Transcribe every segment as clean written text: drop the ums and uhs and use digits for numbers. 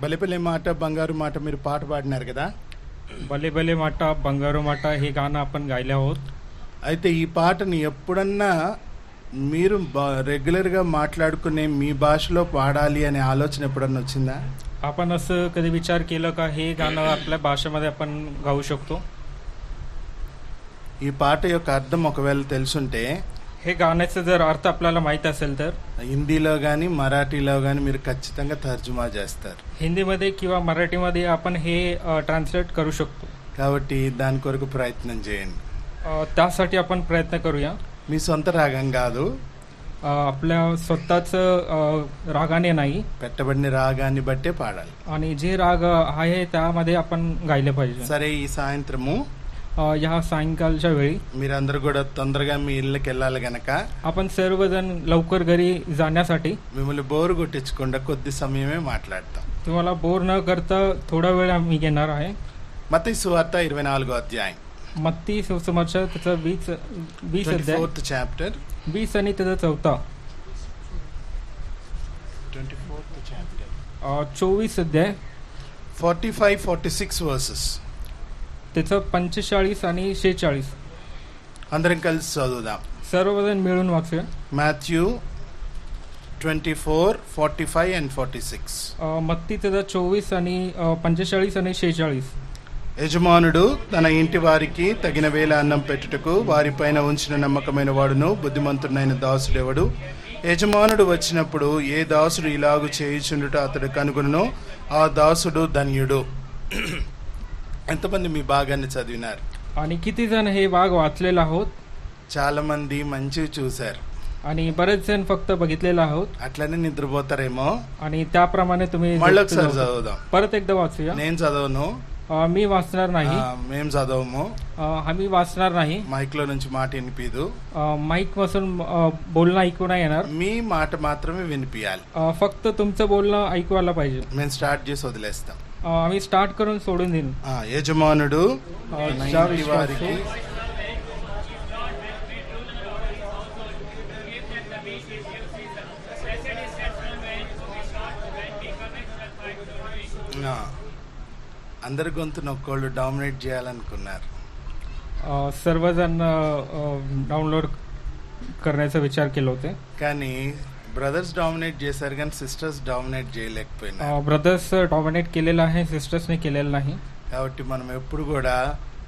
బలిపల్లి మాట బంగారు మాట మీరు పాట పాడినారు కదా. భలే భలే మాట బంగారు మాట हे गाणं आपण गायले आहोत. అయితే ఈ పాటని ఎప్పుడన్నా మీరు రెగ్యులర్గా మాట్లాడుకునే మీ భాషలో పాడాలి అనే ఆలోచన ఎప్పుడన్నా వచ్చిందా? आपण असं कधी विचार केलं का हे गाणं आपल्या भाषेमध्ये आपण गाऊ शकतो? ఈ పాట యొక్క అర్థం ఒకవేళ తెలుసుంటే हे गाण्याचं जर अर्थ आपल्याला माहीत असेल तर హిందీలో కానీ మరాఠీలో కానీ మీరు ఖచ్చితంగా తర్జుమా చేస్తారు. हिंदीमध्ये किंवा मराठीमध्ये आपण हे ट्रान्सलेट करू शकतो. కాబట్టి దాని కొరకు ప్రయత్నం చేయండి. त्यासाठी आपण प्रयत्न करूया. మీ సొంత రాగం కాదు, आपल्या स्वतःच रागाने नाही, పెట్టబడిన రాగాన్ని బట్టే పాడాలి. आणि जे राग आहे त्यामध्ये आपण गायले पाहिजे. సరే, ఈ సాయంత్రము ह्या सायंकाळच्या वेळी మీరందరూ కూడా తొందరగా మీ ఇళ్ళకి వెళ్ళాలి గనక आपण सर्वजण लवकर घरी जाण्यासाठी మిమ్మల్ని బోరు కొట్టించకుండా కొద్ది సమయమే మాట్లాడతాం. तुम्हाला बोर न करता थोडा वेळ आम्ही घेणार आहे. మత్తయి సువార్త 24వ అధ్యాయం, मत्ती सुसमाचार त्याचा 20 अध्याय, 24th చాప్టర్, 20 आणि त्याचा 4 24th చాప్టర్, 24 अध्याय, 45-46 వర్సెస్. त्याचं 45 आणि 46 అందరం కలిసి చదువుదాం. सर्वजण मिळून वाचूया. Matthew 24, 45 and 46. मत्ती त्याचा 24 आणि 45 आणि 46. యజమానుడు తన ఇంటి వారికి తగిన వేళ అన్నం పెట్టుటకు వారిపైన ఉంచిన నమ్మకమైన వాడును బుద్ధిమంతుడైన దాసుడెవడు? యజమానుడు వచ్చినప్పుడు ఏ దాసుడు ఇలాగు చేయుచుండుట అతడు కనుగొనునో ఆ దాసుడు ధన్యుడు. ఎంతమంది మీ భాగాన్ని చదివినారు? आणि किती जण हे भाग वाचलेला आहोत? చాలా మంది మంచివి చూశారు. आणि बरेच जण फक्त बघितलेला आहोत. అట్లనే నిద్రపోతారేమో. आणि त्याप्रमाणे तुम्ही మళ్ళీ ఒకసారి చదువుదాం. परत एकदा वाचूया. నేను చదవను, मी वाचणार नाही, మేము చదవము. आम्ही वाचणार नाही. మైక్ లో నుంచి మాట వినిపిదు. माईक पासून बोलणं ऐकू नाही येणार. మీ మాట మాత్రమే వినిపించాలి. फक्त तुमचं बोलणं ऐकू आलं पाहिजे. మేము స్టార్ట్ చేసి వదిలేస్తాం. आम्ही स्टार्ट करून सोडून देईन. యజమానుడు ज्या ఇంటి వారికి అందరి గొంతు నొక్కోళ్ళు డామినేట్ చేయాలనుకున్నారు. सर्वजण डाउनलोड करण्याचा विचार केले होते, కానీ బ్రదర్స్ డామినేట్ చేశారు కానీ సిస్టర్స్ డామినేట్ చేయలేకపోయినారు. ब्रदर्स डॉमिनेट केलेलं आहे, सिस्टर्सने केलेलं नाही. కాబట్టి మనం ఎప్పుడు కూడా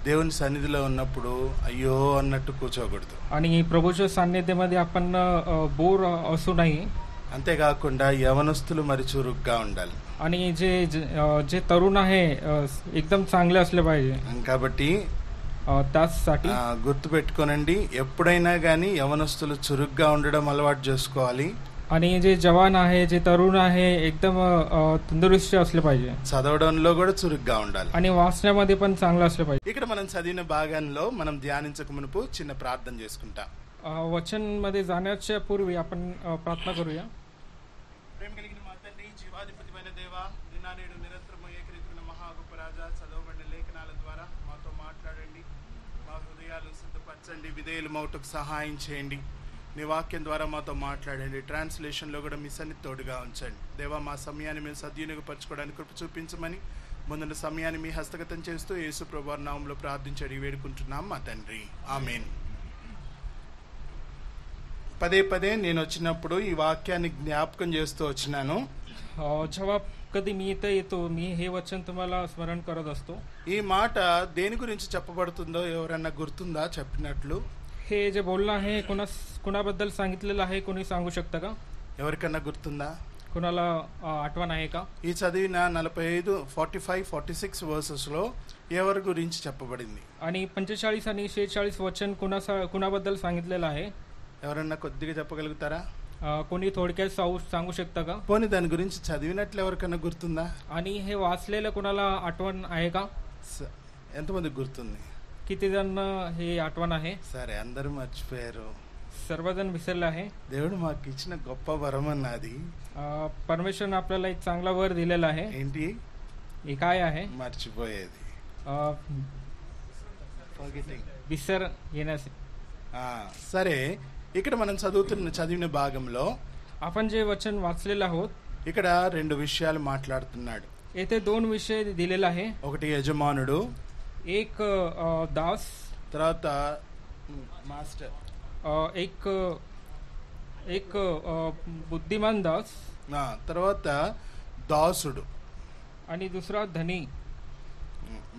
దేవుని సన్నిధిలో ఉన్నప్పుడు అయ్యో అన్నట్టు కూర్చోకూడదు. आणि प्रभूच्या सान्निध्यामध्ये आपण बोर असू नाही. అంతేకాకుండా యవనస్తులు మరి చురుగ్గా ఉండాలి. आणि जे तरुण आहे एकदम चांगले असले पाहिजे. కాబట్టి त्यासाठी గుర్తు పెట్టుకోనండి, ఎప్పుడైనా కానీ యవనస్తులు చురుగ్గా ఉండడం అలవాటు చేసుకోవాలి. आणि जे जवान आहे, जे तरुण आहे एकदम तंदुरुस्त असले पाहिजे. చదవడంలో కూడా చురుగ్గా ఉండాలి. आणि वाचण्यामध्ये पण चांगलं असलं पाहिजे. ఇక్కడ మనం చదివిన భాగంలో మనం ధ్యానించక మునుపు చిన్న ప్రార్థన చేసుకుంటాం. वचन मध्ये जाण्याच्या पूर्वी आपण प्रार्थना करूया. ప్రేమ కలిగిన మా తండ్రి, జీవాధిపతిమైన దేవా, నిన్న నేడు నిరంతరము ఏకరీతిన మహా గొప్ప రాజా, చదవబడిన లేఖనాల ద్వారా మాతో మాట్లాడండి. మా హృదయాలు సిద్ధపరచండి, విధేయులు మౌటకు సహాయం చేయండి. నీ వాక్యం ద్వారా మాతో మాట్లాడండి. ట్రాన్స్లేషన్లో కూడా మీ సన్నిధి తోడుగా ఉంచండి. దేవా, మా సమయాన్ని మేము సద్వినియోగపరచుకోవడానికి కృప చూపించమని ముందున్న సమయాన్ని మీ హస్తగతం చేస్తూ యేసు ప్రభువారి నామములో ప్రార్థించి వేడుకుంటున్నాం మా తండ్రి, ఆమేన్. పదే పదే నేను వచ్చినప్పుడు ఈ వాక్యాన్ని జ్ఞాపకం చేస్తూ వచ్చినాను. जेव्हा कधी मी इथे येतो, मी हे वचन तुम्हाला स्मरण करत असतो. ఈ మాట దేని గురించి చెప్పబడుతుందో ఎవరన్నా గుర్తుందా? చెప్పినట్లు हे जे बोलणं आहे कुणाबद्दल सांगितलेलं आहे, कोणी सांगू शकतं का? ఎవరికన్నా గుర్తుందా? कुणाला आठवण आहे का? ఈ చదివిన 45, 45, 46 వర్సెస్ లో ఎవరి గురించి చెప్పబడింది? आणि 45 आणि 46 वचन कुणाबद्दल सांगितलेलं आहे? ఎవరన్నా కొద్దిగా చెప్పగలుగుతారా? कोणी थोडक्यात सांगू शकतं का? పోనీ దాని గురించి చదివినట్లు ఎవరికన్నా గుర్తుందా? आणि हे वाचलेलं कुणाला आठवण आहे का? ఎంతమంది గుర్తుంది? किती जण हे आठवण आहे? సరే, అందరూ మర్చిపోయారు. सर्वजण विसरले आहे. దేవుడు మాకు ఇచ్చిన గొప్ప వరం అన్నది. परमेश्वरने आपल्याला एक चांगला वर दिलेला आहे. ఏంటి? हे काय आहे? మర్చిపోయేది. विसर येण्याचे. సరే, ఇక్కడ మనం చదివిన భాగంలో आपण जे वचन वाचलेलं आहोत, ఇక్కడ రెండు విషయాలు మాట్లాడుతున్నాడు. येथे दोन विषय दिलेला आहे. ఒకటి యజమానుడు, एक दास, తర్వాత మాస్టర్. एक बुद्धिमान दास తర్వాత దాసుడు आणि दुसरा धनी.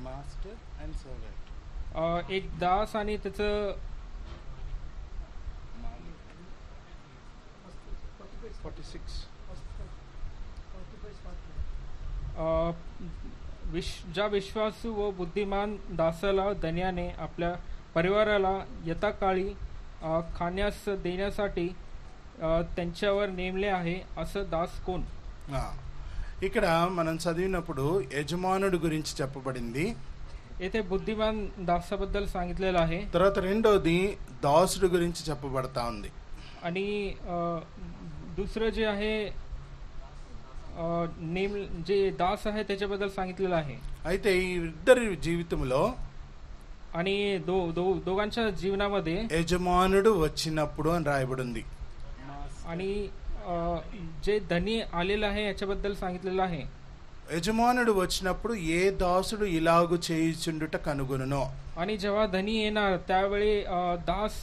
Master and servant. एक दास आणि त्याचं 46. ज्या विश्वासू व बुद्धिमान दासाला धन्याने आपल्या परिवाराला यथाकाळी खाण्यास देण्यासाठी त्यांच्यावर नेमले आहे असं दास कोण. ఇక్కడ మనం చదివినప్పుడు యజమానుడి గురించి చెప్పబడింది. येथे बुद्धिमान दासाबद्दल सांगितलेलं आहे. తర్వాత రెండోది దాసుడు గురించి చెప్పబడతా ఉంది. आणि दुसरं जे आहे नेम जे दास आहे त्याच्याबद्दल सांगितलेलं आहे. అయితే ఈ ఇద్దరి జీవితంలో आणि दोघांच्या जीवनामध्ये యజమానుడు వచ్చినప్పుడు అని రాయబడింది. आणि जे धनी आलेलं आहे याच्याबद्दल सांगितलेलं आहे. యజమానుడు వచ్చినప్పుడు ఏ దాసుడు ఇలాగు చేయుచుండుట కనుగొనునో. आणि जेव्हा धनी येणार त्यावेळी दास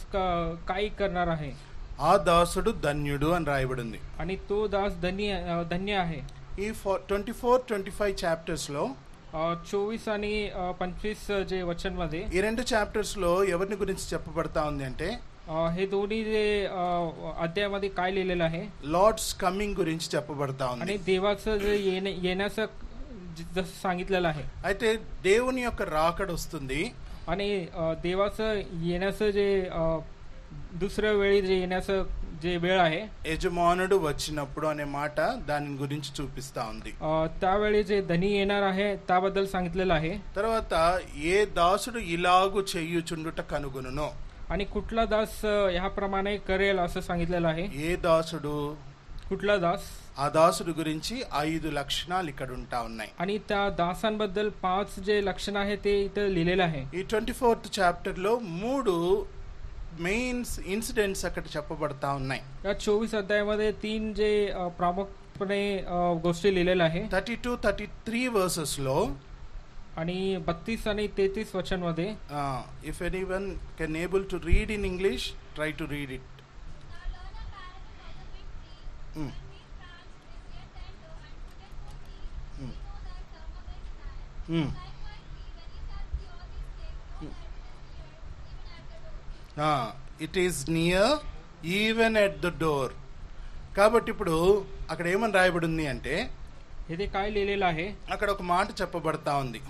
काय करणार आहे. ఆ దాసుడు ధన్యుడు అని రాయబడింది. आणि तो दास धन्य आहे. ఈ 24-25 చాప్టర్స్ లో 24 आणि 25 जे वचन मध्ये ఈ రెండు చాప్టర్స్ లో ఎవరిని గురించి చెప్పబడతా ఉంది అంటే हे दोन्ही जे अध्यायामध्ये काय लिहिलेलं आहे. లార్డ్స్ కమింగ్ గురించి చెప్పబడతా ఉంది. आणि देवाचं जे येण्याचं जसं सांगितलेलं आहे. అయితే దేవుని యొక్క రాకడ వస్తుంది. आणि देवाचं येण्याचं जे दुसऱ्या वेळी जे येण्याचं जे वेळ आहे. యజమానుడు వచ్చినప్పుడు అనే మాట దాని గురించి చూపిస్తా ఉంది. त्यावेळी जे धनी येणार आहे त्याबद्दल सांगितलेलं आहे. తర్వాత ఏ దాసుడు ఇలాగు చేయుచుండుట కనుగొనునో. आणि कुठला दास ह्याप्रमाणे करेल असं सांगितलेलं आहे. ఏ దాసుడు, कुठला दास, ఆ దాసుడు గురించి 5 లక్షణాలు ఇక్కడ ఉంటా ఉన్నాయి. आणि त्या दासांबद्दल 5 जे लक्षण आहे ते इथं लिहिलेलं आहे. ఈ 24th చాప్టర్ లో 3 మెయిన్ ఇన్సిడెంట్స్ అక్కడ చెప్పబడతా ఉన్నాయి. या 24 अध्यायामध्ये 3 जे प्रामुख्याने गोष्टी लिहिलेल्या आहे. 32-33 वर्सेस లో आणि 32 आणि 33 वचन मध्ये if anyone can able to read in English, try to read it. It is near even at the door. కాబట్టి ఇప్పుడు అక్కడ ఏమని రాయబడింది అంటే इथे काय लिहिलेलं आहे. అక్కడ ఒక మాట చెప్పబడతా ఉంది.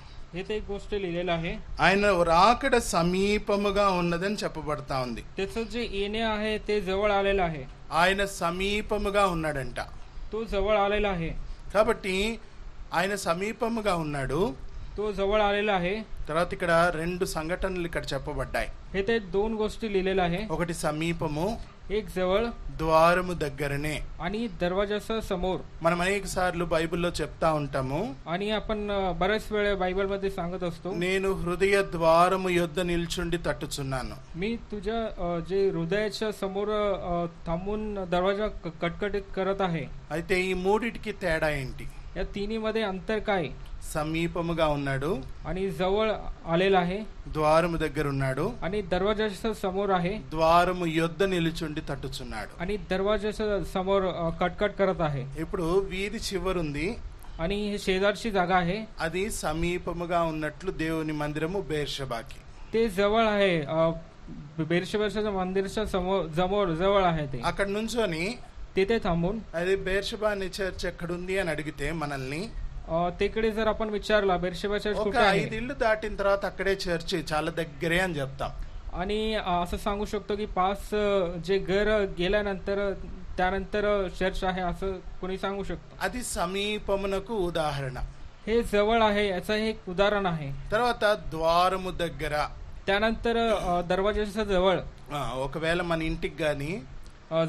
इथे एक गोष्ट लिहिलेलं आहे. ఆయన రాకడ సమీపముగా ఉన్నదని చెప్పబడతా ఉంది. त्याचं जे येणे आहे ते जवळ आलेलं आहे. ఆయన సమీపముగా ఉన్నాడంట. तो जवळ आलेला आहे. కాబట్టి ఆయన సమీపముగా ఉన్నాడు. तो जवळ आलेला आहे. తర్వాత ఇక్కడ 2 సంఘటనలు ఇక్కడ చెప్పబడ్డాయి. इथे 2 गोष्टी लिहिलेल्या आहे. ఒకటి సమీపము, एक जवळ, ద్వారము దగ్గరనే. आणि दरवाजाच्या समोर. మనం అనేక సార్లు బైబిల్లో చెప్తా ఉంటాము. आणि आपण बऱ्याच वेळा बायबल मध्ये सांगत असतो. నేను హృదయ ద్వారము యొద్ద నిల్చుండి తట్టుచున్నాను. मी तुझ्या जे हृदयाच्या समोर थांबून दरवाजा कटकट करत आहे. అయితే ఈ మూడిటికి తేడా ఏంటి? या तिन्ही मध्ये अंतर काय. సమీపముగా ఉన్నాడు, आणि जवळ आलेला आहे, ద్వారము దగ్గర ఉన్నాడు, आणि दरवाजाच्या समोर आहे, ద్వారము యొద్ద నిలుచుండి తట్టుచున్నాడు. आणि दरवाजाच्या समोर कटकट करत आहे. ఇప్పుడు వీధి చివరుంది, आणि हे शेजारची जागा आहे. అది సమీపముగా ఉన్నట్లు దేవుని మందిరము బెర్షెబాకి. ते जवळ आहे, बेर्शेबाच्या मंदिराच्या समोर जवळ आहे ते. అక్కడ నుంచొని तिथे थांबून అది బెర్షెబా అనే చర్చ్ ఎక్కడుంది అని అడిగితే మనల్ని तिकडे जर आपण विचारला बेर्शेबा चर्च ఒక कुठे आहे, 5 ఇళ్ళు దాటిన తర్వాత అక్కడే చర్చ్ చాలా దగ్గరే అని చెప్తాం. आणि असं सांगू शकतो की 5 जे घर गेल्यानंतर त्यानंतर चर्च आहे असं कोणी सांगू शकतो. అది సమీపమునకు ఉదాహరణ. हे जवळ आहे याचं हे एक उदाहरण आहे. తర్వాత ద్వారము దగ్గర, त्यानंतर दरवाजाच्या जवळ. ఒకవేళ మన ఇంటికి గాని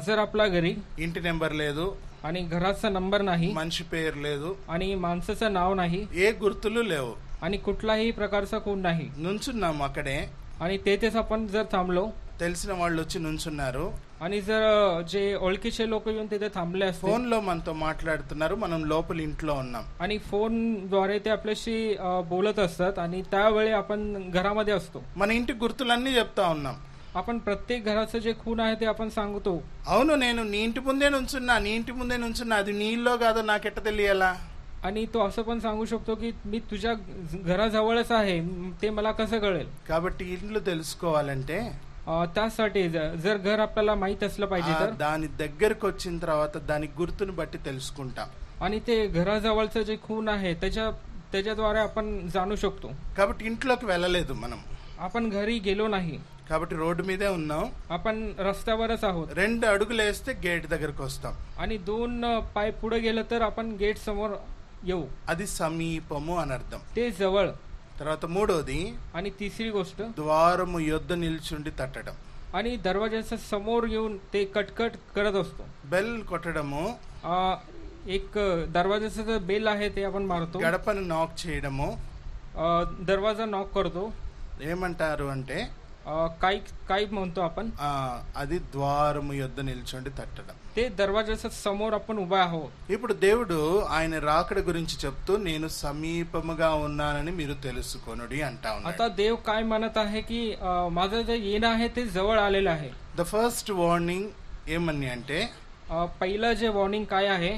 जर आपला घरी ఇంటి నెంబర్ లేదు, आणि घराचा नंबर नाही, మనిషి పేరు లేదు, आणि माणसाचं नाव नाही, ఏ గుర్తులు లేవు, आणि कुठलाही प्रकारचा खून नाही, నుంచున్నాము అక్కడే. आणि तेथेच आपण जर थांबलो, తెలిసిన వాళ్ళు వచ్చి నుంచున్నారు, आणि जर जे ओळखीचे लोक येऊन तिथे थांबले असतील ఫోన్ లో మనతో మాట్లాడుతున్నారు, మనం లోపల ఇంట్లో ఉన్నాం. आणि फोनद्वारे ते आपल्याशी बोलत असतात आणि त्यावेळी आपण घरामध्ये असतो. మన ఇంటి గుర్తులన్నీ చెప్తా ఉన్నాం. आपण प्रत्येक घराचं जे खून आहे ते आपण सांगतो. అవును, నేను నీ ఇంటి ముందే నుంచున్నా, అది నీలో కాదో నాకెట్ట తెలియాలా? आणि तो असं पण सांगू शकतो की मी तुझ्या घराजवळच आहे, ते मला कसं कळेल? కాబట్టి ఇల్లు తెలుసుకోవాలంటే त्यासाठी जर घर आपल्याला माहित असलं पाहिजे तर దాని దగ్గరకు వచ్చిన తర్వాత దాని గుర్తుని బట్టి తెలుసుకుంటాం. आणि ते घराजवळचं जे खून आहे त्याच्याद्वारे आपण जाणू शकतो. కాబట్టి ఇంట్లోకి వెళ్ళలేదు మనం, आपण घरी गेलो नाही, కాబట్టి రోడ్డు మీదే ఉన్నాం. आपण रस्त्यावरच आहोत. 2 అడుగులు వేస్తే గేట్ దగ్గరకు వస్తాం. आणि 2 पाय पुढे गेलं तर आपण गेट समोर येऊ. అది సమీపము అని అర్థం. ते जवळ. తర్వాత మూడోది, आणि तिसरी गोष्ट ద్వారము యొద్ద నిల్చుండి తట్టడం. आणि दरवाजाच्या समोर येऊन ते कटकट करत असतो. బెల్ కొట్టడము, एक दरवाजाचं जे बेल आहे ते आपण मारतो. గడపను నాక్ చేయడము. दरवाजा नॉक करतो. ఏమంటారు అంటే काय म्हणतो आपण? అది ద్వారము యొద్ద నిల్చుండి తట్టడం. ते दरवाजाच्या समोर आपण उभा आहोत. ఇప్పుడు దేవుడు ఆయన రాకడ గురించి చెప్తూ నేను సమీపముగా ఉన్నానని మీరు తెలుసుకొనుడి అంటా ఉన్నాడు. आता देव काय म्हणत आहे की माझं जे येणं आहे ते जवळ आलेलं आहे. ద ఫస్ట్ వార్నింగ్ ఏమని అంటే पहिलं जे वॉर्निंग काय आहे?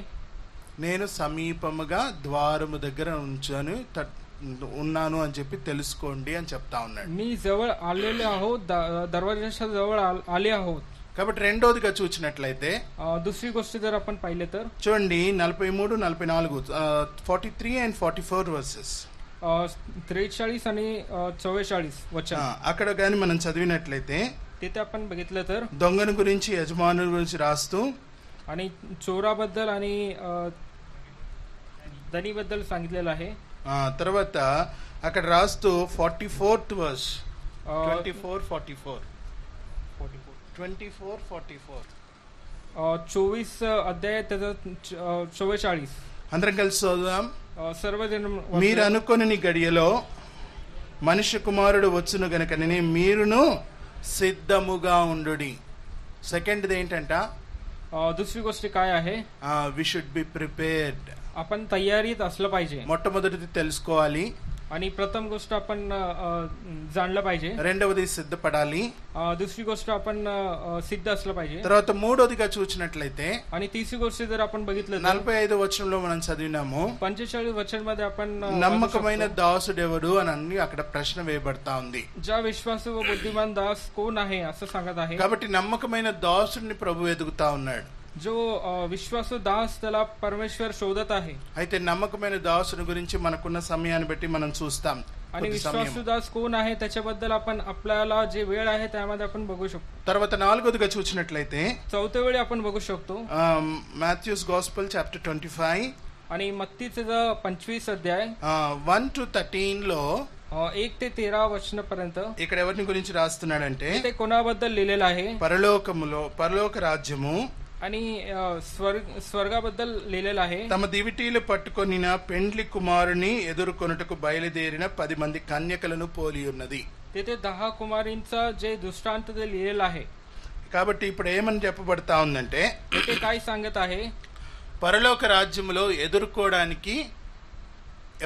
నేను సమీపముగా ద్వారము దగ్గర ఉన్నాను అని చెప్పి తెలుసుకోండి అని చెప్తా ఉన్నాడు. मी जवळ आलेले आहोत, दरवाजाच्या जवळ आले आहोत. కాబట్టి రెండోదిగా చూసినట్లయితే दुसरी गोष्ट जर आपण पाहिले तर చూడండి 43, 44, 43 and 44 వర్సెస్. 43 आणि 44 वचन. అక్కడ గాని మనం చదివినట్లయితే तिथे आपण बघितलं तर దొంగను గురించి, యజమానుల గురించి రాస్తూ आणि चोराबद्दल आणि धनीबद्दल सांगितलेलं आहे. తర్వాత అక్కడ రాస్తూ 44th వర్స్, 24, 44, 24 अध्याय त्याचा 44. అందరం కలిసి చదువుదాం. सर्वजण మీరు అనుకొని గడియలో మనుష్య కుమారుడు వచ్చును గనుకనే మీరును సిద్ధముగా ఉండుడి. సెకండ్ది ఏంటంట? दुसरी गोष्ट काय आहे? We should be prepared. आपण तयारीत असलं पाहिजे. మొట్టమొదటిది తెలుసుకోవాలి. आणि प्रथम गोष्ट आपण जाणलं पाहिजे. రెండవది సిద్ధపడాలి. दुसरी गोष्ट आपण सिद्ध असलं पाहिजे. తర్వాత మూడోదిగా చూసినట్లయితే आणि तिसरी गोष्ट जर आपण बघितलं 45వ వచనంలో మనం చదివినాము 45 वचन मध्ये आपण నమ్మకమైన దాసుడు ఎవడు అని అన్ని అక్కడ ప్రశ్న వేయబడతా ఉంది. ज्या विश्वासू व बुद्धिमान दास कोण आहे असं सांगत आहे. కాబట్టి నమ్మకమైన దాసుడిని ప్రభు వెతుకుతా ఉన్నాడు. जो विश्वासू दास त्याला परमेश्वर शोधत आहे. అయితే నమ్మకమైన దాసుని గురించి మనకున్న సమయాన్ని బట్టి మనం చూస్తాం. आणि विश्वासू दास कोण आहे त्याच्याबद्दल आपण आपल्याला जे वेळ आहे त्यामध्ये आपण बघू शकतो. తర్వాత నాలుగోదిగా చూసినట్లయితే चौथ्या वेळी आपण बघू शकतो మాథ్యూస్ గాస్పెల్ చాప్టర్ 25 आणि मत्तीचा 25 अध्याय 1 to 13 లో 1 ते 13 వచనपर्यंत ఇక్కడ ఎవరిని గురించి రాస్తున్నాడంటే ते कोणाबद्दल लिहिलेलं आहे? పరలోక రాజ్యము आणि స్వర్గాబद्दल लिहिलेलं आहे. తమ దివిటీలు పట్టుకొనిన పెండ్లి కుమారుని ఎదుర్కొనుటకు బయలుదేరిన 10 మంది కన్యకలను పోలి ఉన్నది. तेथे 10 कुमारींचा जे दृष्टांत ते लिहिलेलं आहे. కాబట్టి ఇప్పుడు ఏమని చెప్పబడతా ఉందంటే ते काय सांगत आहे? పరలోక రాజ్యములో ఎదుర్కోవడానికి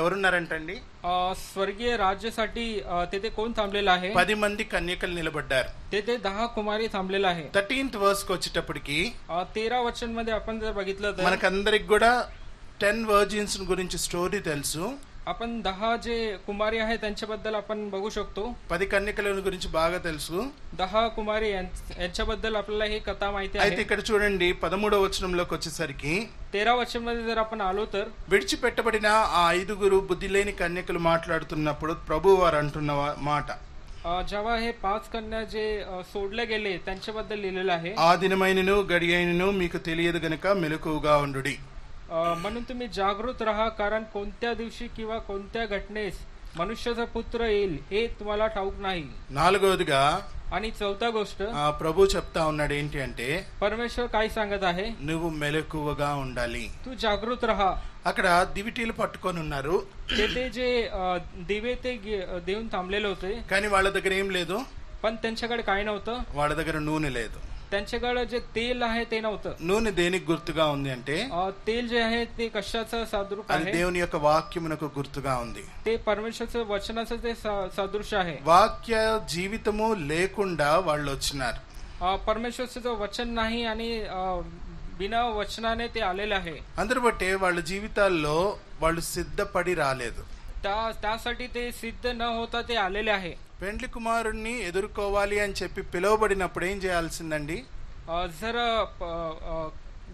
ఎవరున్నారంటండి? स्वर्गीय राज्यासाठी तेथे कोण थांबलेलं आहे? 10 మంది కన్యకలు నిలబడ్డారు. तेथे 10 कुमारी थांबलेलं आहे. 13th వర్స్ కి వచ్చేటప్పటికి 13 वचन मध्ये आपण जर बघितलं तर మనకందరికి కూడా 10 వర్జిన్స్ గురించి స్టోరీ తెలుసు. आपण 10 जे कुमारी आहे त्यांच्याबद्दल आपण बघू शकतो. 10 కన్యకల గురించి బాగా తెలుసు. 10 कुमारी यांच्याबद्दल आपल्याला ही कथा माहिती आहे. అయితే ఇక్కడ చూడండి 13వ వచనంలోకి వచ్చేసరికి 13 वचन मध्ये जर आपण आलो तर విడిచిపెట్టబడిన ఆ 5 బుద్ధి లేని కన్యకలు మాట్లాడుతున్నప్పుడు ప్రభువు వారు అంటున్న మాట, जेव्हा हे 5 कन्या जे सोडले गेले त्यांच्याबद्दल लिहिलेलं आहे. ఆ దినమైనను గడియైనను మీకు తెలియదు గనుక మెలకువగా ఉండుడి. म्हणून तुम्ही जागृत राहा, कारण कोणत्या दिवशी किंवा कोणत्या घटनेस मनुष्याचा पुत्र येईल हे तुम्हाला ठाऊक नाही. నాలుగోదిగా आणि चौथा गोष्ट ప్రభు చెప్తా ఉన్నాడు ఏంటి అంటే परमेश्वर काय सांगत आहे? నువ్వు మెలకువగా ఉండాలి. तू जागृत राहा. అక్కడ దివిటీలు పట్టుకొని ఉన్నారు. तेथे जे दिवे ते देऊन थांबलेले होते, కానీ వాళ్ళ దగ్గర ఏం లేదు. पण त्यांच्याकडे काय नव्हतं. వాళ్ళ దగ్గర నూనె లేదు. त्यांच्याकडे जे तेल आहे ते नव्हतं. నూనె దేనికి గుర్తుగా ఉంది అంటే तेल जे आहे ते कशाचं सदृश అది आहे? దేవుని యొక్క వాక్యమునకు గుర్తుగా ఉంది. ते परमेश्वरचं वचनाचं ते सदृश आहे. వాక్య జీవితము లేకుండా వాళ్ళు వచ్చినారు. परमेश्वरचं जो वचन नाही आणि बिना वचनाने ते आलेले आहे. అందరు బట్టే వాళ్ళ జీవితాల్లో వాళ్ళు సిద్ధపడి రాలేదు. त्यासाठी ते सिद्ध न होता ते आलेले आहे. పెండ్లి కుమారుణ్ణి ఎదుర్కోవాలి అని చెప్పి పిలువబడినప్పుడు ఏం చేయాల్సిందండి? जर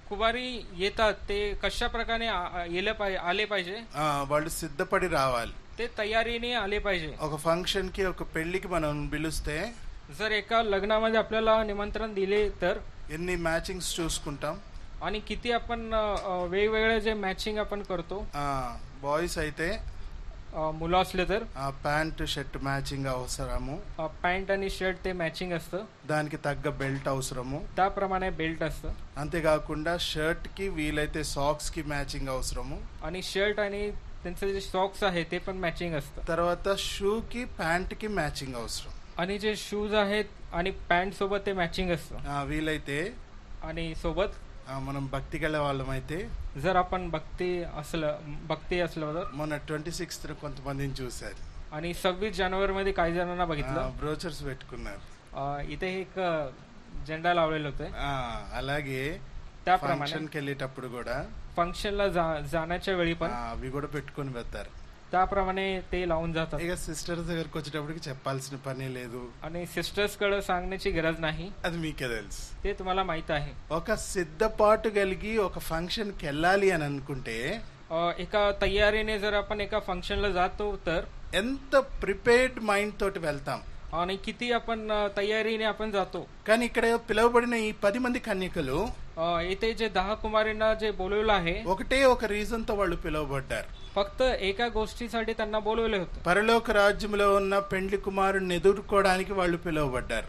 कुमारी येतात ते कशा प्रकारे आले पाहिजे? వాళ్ళు సిద్ధపడి రావాలి. ते तयारीने आले पाहिजे. ఒక ఫంక్షన్ కి ఒక పెళ్లికి మనం పిలుస్తే जर एका लग्नामध्ये आपल्याला निमंत्रण दिले तर ఎన్ని మ్యాచింగ్స్ చూసుకుంటాం आणि किती आपण वेगवेगळे जे मॅचिंग आपण करतो. బాయ్స్ అయితే मुलं असले तर ప్యాంట్ షర్ట్ మ్యాచింగ్ అవసరము, पॅन्ट आणि शर्ट ते मॅचिंग असतं, దానికి తగ్గ బెల్ట్ అవసరము, त्याप्रमाणे बेल्ट असतं. అంతేకాకుండా షర్ట్ కి వీలైతే సాక్స్ కి మ్యాచింగ్ అవసరము, आणि शर्ट आणि त्यांचे जे सॉक्स आहे ते पण मॅचिंग असतं. తర్వాత షూ కి ప్యాంట్ కి మ్యాచింగ్ అవసరం. आणि जे शूज आहेत आणि पॅन्ट सोबत ते मॅचिंग असतं. వీలైతే आणि सोबत మనం భక్తి గల వాళ్ళం అయితే जर आपण भक्ती असलं तर మొన్న 26th కొంతమందిని చూశారు आणि 26 जानेवारी मध्ये काही जणांना बघितलं బ్రోచర్స్ పెట్టుకున్నారు. इथे एक झेंडा लावलेला होते. అలాగే त्याप्रमाणे ఫంక్షన్ కి వెళ్ళేటప్పుడు కూడా फंक्शनला जाण्याच्या वेळी पण అవి కూడా పెట్టుకొని వెళ్తారు. त्याप्रमाणे ते लावून जातात. ఇక సిస్టర్స్ దగ్గరకు వచ్చేటప్పటికి చెప్పాల్సిన పని లేదు. आणि सिस्टर्स कडे सांगण्याची गरज नाही, అది మీకే తెలుసు. ते तुम्हाला माहित आहे. ఒక సిద్ధపాటు కలిగి ఒక ఫంక్షన్ కి వెళ్ళాలి అని అనుకుంటే एका तयारीने जर आपण एका फंक्शनला जातो तर ఎంత ప్రిపేర్డ్ మైండ్ తోటి వెళ్తాం. आणि किती आपण तयारीने आपण जातो. కానీ ఇక్కడ పిలువబడిన ఈ 10 మంది కన్యకలు इथे जे 10 कुमारींना जे बोलवलं आहे ఒకటే ఒక రీజన్ తో వాళ్ళు పిలువబడ్డారు. फक्त एका गोष्टीसाठी त्यांना बोलवले होते. పరలోక రాజ్యంలో ఉన్న పెండ్లి కుమారుణ్ణి ఎదుర్కోవడానికి వాళ్ళు పిలువబడ్డారు.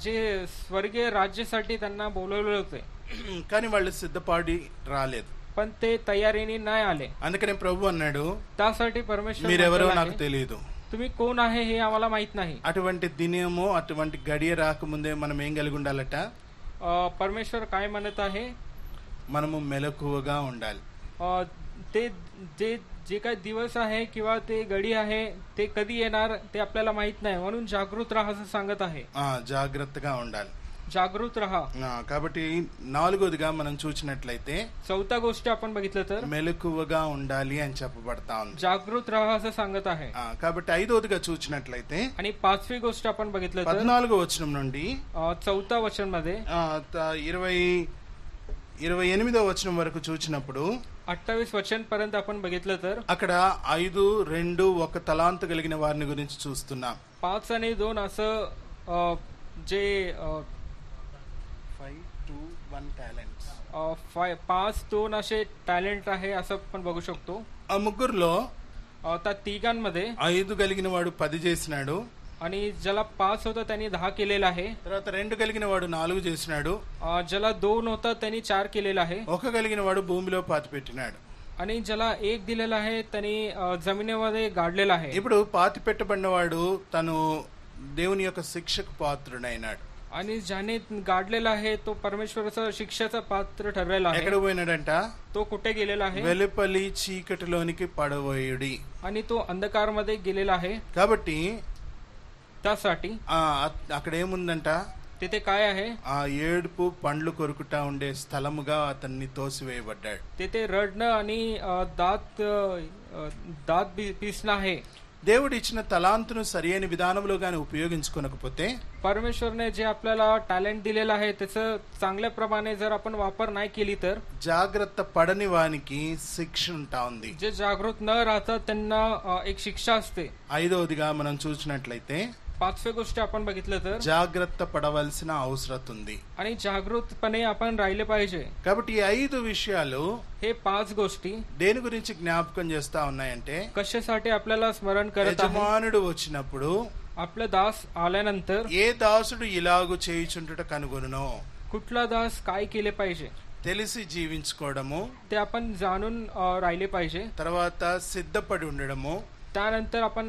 जे स्वर्गीय राज्यासाठी त्यांना बोलवले होते, కానీ వాళ్ళు సిద్ధపడి రాలేదు. पण ते तयारीने नाही आले. అందుకనే ప్రభు అన్నాడు, त्यासाठी परमेश्वर మీరెవరో నాకు తెలియదు, तुम्ही कोण आहे हे आम्हाला माहित नाही. అటువంటి దినము అటువంటి గడియ రాకముందే మనం ఏం కలిగి ఉండాలట? परमेश्वर काय म्हणत आहे? మనము మెలకువగా ఉండాలి. ते जे काही दिवस आहे किंवा ते घडी आहे ते कधी येणार ते आपल्याला माहित नाही, म्हणून जागृत राहा असं सांगत आहे. జాగ్రత్తగా ఉండాలి. जागृत राहा. కాబట్టి నాలుగోదిగా మనం చూసినట్లయితే चौथ्या गोष्टी आपण बघितलं तर మెలకువగా ఉండాలి అని చెప్పబడతా ఉంది. जागृत राहा असं सांगत आहे. కాబట్టి ఐదోదిగా చూసినట్లయితే आणि पाचवी गोष्ट आपण बघितलं तर 14వ వచనం నుండి 4th वचन मध्ये 28వ వచనం వరకు చూసినప్పుడు 28 वचन पर्यंत आपण बघितलं तर అక్కడ 5, 2, 1 తలాంతు కలిగిన వారిని గురించి చూస్తున్నాం. 5 आणि 2 असं जे 5, 2, 1 टॅलेंट्स 5, 2 असे टॅलेंट आहे असं आपण बघू शकतो. ఆ ముగ్గురులో त्या तिघांमध्ये 5 కలిగిన వాడు 10 చేసినాడు, आणि ज्याला 5 होता त्यांनी 10 केलेला आहे. తర్వాత 2 కలిగిన వాడు 4 చేసినాడు, ज्याला 2 होता त्यांनी 4 केलेला आहे. 1 కలిగిన వాడు భూమిలో పాతి పెట్టినాడు. आणि ज्याला 1 दिलेला आहे त्यांनी जमिनीमध्ये गाडलेला आहे. ఇప్పుడు పాతి పెట్టబడినవాడు తను దేవుని యొక్క శిక్షకు పాత్రుడైనాడు. आणि ज्याने गाडलेला आहे तो परमेश्वराचा शिक्षाचा पात्र ठरलेला आहे. ఎక్కడ పోయినాడంట? तो कुठे गेलेला आहे? వెలుపలి చీకటిలోనికి పడవేయుడి. आणि तो अंधकारमध्ये गेलेला आहे. కాబట్టి त्यासाठी అక్కడ ఏముందంట? तिथे काय आहे? ఆ ఏడుపు పండ్లు కొరుకుతా ఉండే స్థలముగా అతన్ని తోసివేయబడ్డాడు. तिथे रडणं आणि दात पिसणं आहे. దేవుడు ఇచ్చిన తలాంతును సరియైన విధానంలో గాని ఉపయోగించుకోనకపోతే परमेश्वरने जे आपल्याला टॅलेंट दिलेलं आहे त्याचं चांगल्या प्रमाणे जर आपण वापर नाही केली तर జాగ్రత్త పడని వానికి శిక్ష ఉంటా ఉంది. जे जागृत न राहतात त्यांना एक शिक्षा असते. ఐదవదిగా మనం చూసినట్లయితే 5वी गोष्ट आपण बघितलं तर జాగ్రత్త పడవలసిన అవసరం ఉంది. आणि जागृतपणे आपण राहिले पाहिजे. కాబట్టి ఈ 5 విషయాలు हे 5 गोष्टी దేని గురించి జ్ఞాపకం చేస్తా ఉన్నాయంటే, कशासाठी आपल्याला स्मरण करत आहे? యజమానుడు వచ్చినప్పుడు आपलं दास आल्यानंतर ఏ దాసుడు ఇలాగు చేయుచుండుట కనుగొనునో, कुठला दास काय केले पाहिजे తెలిసి జీవించుకోవడము, ते आपण जाणून राहिले पाहिजे. తర్వాత సిద్ధపడి ఉండడము, त्यानंतर आपण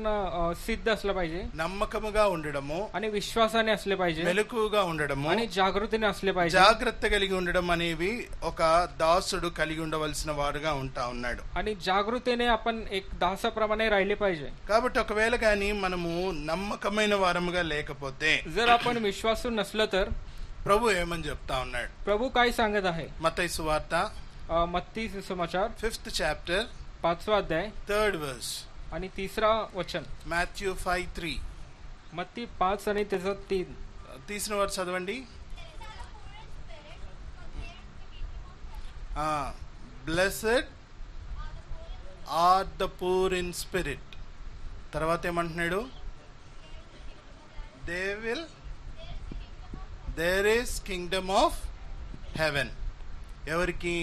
सिद्ध असलं पाहिजे నమ్మకముగా ఉండడము, आणि विश्वासाने असले पाहिजे మెలకుగా ఉండడము, आणि जागृतीने असले पाहिजे జాగ్రత్త కలిగి ఉండడం అనేవి ఒక దాసుడు కలిగి ఉండవలసిన వాడుగా ఉంటా ఉన్నాడు. आणि जागृतीने आपण एक दासाप्रमाणे राहिले पाहिजे. కాబట్టి ఒకవేళ గాని మనము నమ్మకమైన వారముగా లేకపోతే जर आपण विश्वासू नसलं तर ప్రభు ఏమని చెప్తా ఉన్నాడు? प्रभू काय सांगत आहे? మత్తయి సువార్త मत्ती सुसमाचार 5th chapter 5वा अध्याय 3rd verse, आणि 3रा वचन. Matthew 5:3. मत्ती 5 आणि त्याचं 3. తీసిన వారు చదవండి. Blessed are the poor in spirit. తర్వాత ఏమంటున్నాడు? There is kingdom of heaven. ఎవరికి?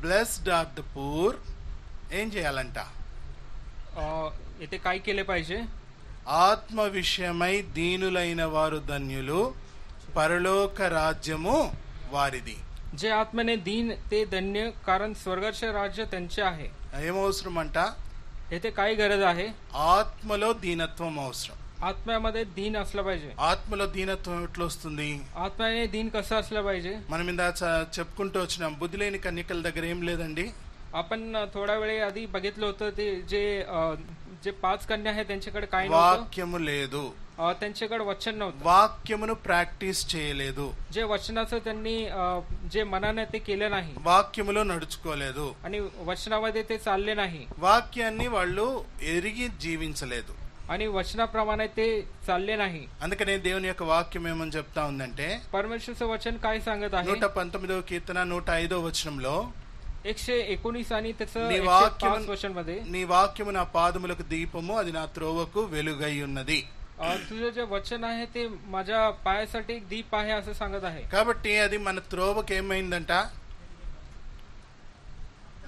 Blessed are the poor. ఏం చేయాలంట? इथे काय केले पाहिजे? ఆత్మ విషయమై దీనులైన వారు ధన్యులు, పరలోక రాజ్యము వారిది. जे आत्म्याने दीन ते धन्य, कारण स्वर्गाचे राज्य त्यांचे आहे. ఏమవసరం అంట? येथे काय गरज आहे? ఆత్మలో దీనత్వం అవసరం. आत्म्यामध्ये दीन असलं पाहिजे. ఆత్మలో దీనత్వం ఎట్లా వస్తుంది? आत्म्याने दीन कसं असलं पाहिजे? మనం ఇందా చెప్పుకుంటూ వచ్చినాం, బుద్ధి లేని కన్యకల దగ్గర ఏం లేదండి. आपण थोड्या वेळे आधी बघितलं होतं ते जे 5 कन्या आहेत त्यांच्याकडे काय नव्हतं? వాక్యము లేదు. त्यांच्याकडे वचन नव्हतं. వాక్యమును ప్రాక్టీస్ చేయలేదు. जे वचनाचं त्यांनी जे मनाने ते केलं नाही, వాక్యములో నడుచుకోలేదు, आणि वचनामध्ये ते चालले नाही, వాక్యాన్ని వాళ్ళు ఎరిగి జీవించలేదు, आणि वचनाप्रमाणे ते चालले नाही. అందుకనే దేవుని యొక్క వాక్యం ఏమని చెప్తా ఉందంటే, परमेश्वरचं वचन काय सांगत आहे? 119వ కీర్తన 105వ వచనంలో, 119 आणि त्याचं నీ 105 वचन मध्ये, నీ వాక్యము నా పాదములకు దీపము, అది నా త్రోవకు వెలుగై ఉన్నది. तुझं जे वचन आहे ते माझ्या पायासाठी एक दीप आहे असं सांगत आहे. కాబట్టి అది మన త్రోవకు ఏమైందంట?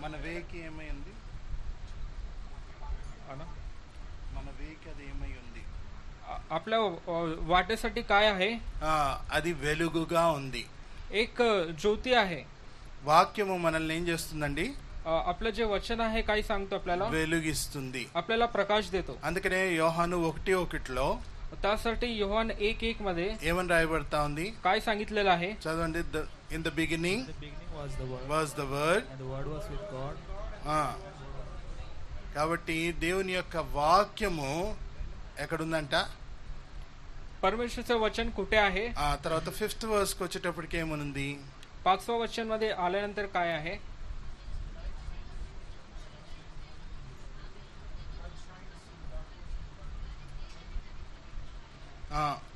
మన వేకి ఏమైంది? మన వేకి అది ఏమై ఉంది? आपल्या वाटेसाठी काय आहे? అది వెలుగుగా ఉంది. एक ज्योती आहे. వాక్యము మనల్ని ఏం చేస్తుందండి? आपलं जे वचन आहे काय सांगतो? आपल्याला వెలుగిస్తుంది, आपल्याला प्रकाश देतो. అందుకనే యోహాను 1:1లో त्यासाठी योहान 1:1 मध्ये ఏమని రాయబడతా ఉంది? काय सांगितलेलं आहे? చదవండి. In the beginning was the word and the word was with God. కాబట్టి దేవుని యొక్క వాక్యము ఎక్కడుందంట? परमेश्वरचं वचन कुठे आहे? తర్వాత 5th verse కి వచ్చేటప్పటికి ఏమనుంది? 5वा वचन मध्ये आल्यानंतर काय आहे?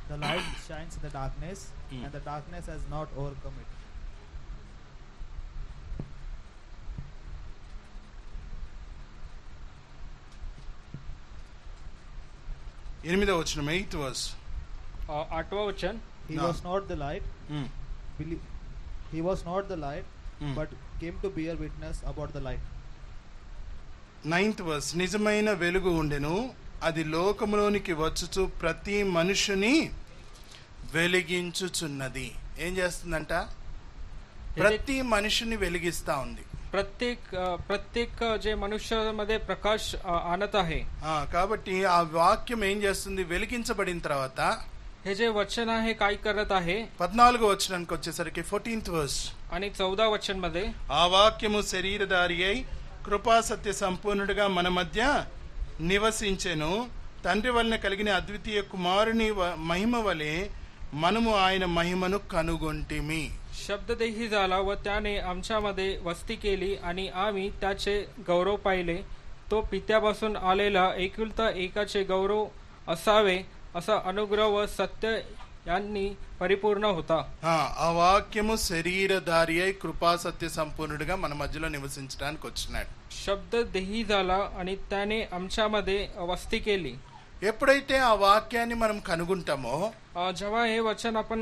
The light shines in the darkness, and the darkness has not overcome it. ఎనిమిదవ వచనం, 8th verse. 8वा वचन. He was not the light. He was not the light, but came to bear witness about the light. 9th verse. నిజమైన వెలుగు ఉండెను, అది లోకములోనికి వచ్చుచు ప్రతి మనుషుని వెలిగించుచున్నది. ఏం చేస్తుందంట? ప్రతి మనిషిని వెలిగిస్తా ఉంది. प्रत्येक जे मनुष्यामध्ये प्रकाश आणत आहे. కాబట్టి ఆ వాక్యం ఏం చేస్తుంది? వెలిగించబడిన తర్వాత हे जे वचन आहे काय करत आहे? 14వ వచనానికి వచ్చేసరికి 14th verse. आणि 14 वचन मध्ये, ఆ వాక్యము శరీరధారి అయి కృపా సత్య సంపూర్ణుడిగా మన మధ్య నివసించెను, తండ్రి వలన కలిగిన అద్వితీయ కుమారుని మహిమ వలె మనము ఆయన మహిమను కనుగొంటిమి. शब्ददेही झाला व त्याने आमच्यामध्ये वस्ती केली, आणि आम्ही त्याचे गौरव पाहिले. तो पित्यापासून आलेला एकुलता एकाचे गौरव असावे, असा अनुग्रह व सत्य यांनी परिपूर्ण होता. ఆ వాక్యము శరీరధారి అయి కృపా సత్య సంపూర్ణుడిగా మన మధ్యలో నివసించడానికి వచ్చినాడు. शब्द देही झाला आणि त्याने आमच्यामध्ये वस्ती केली. ఎప్పుడైతే ఆ వాక్యాన్ని మనం కనుగొంటామో, जेव्हा हे वचन आपण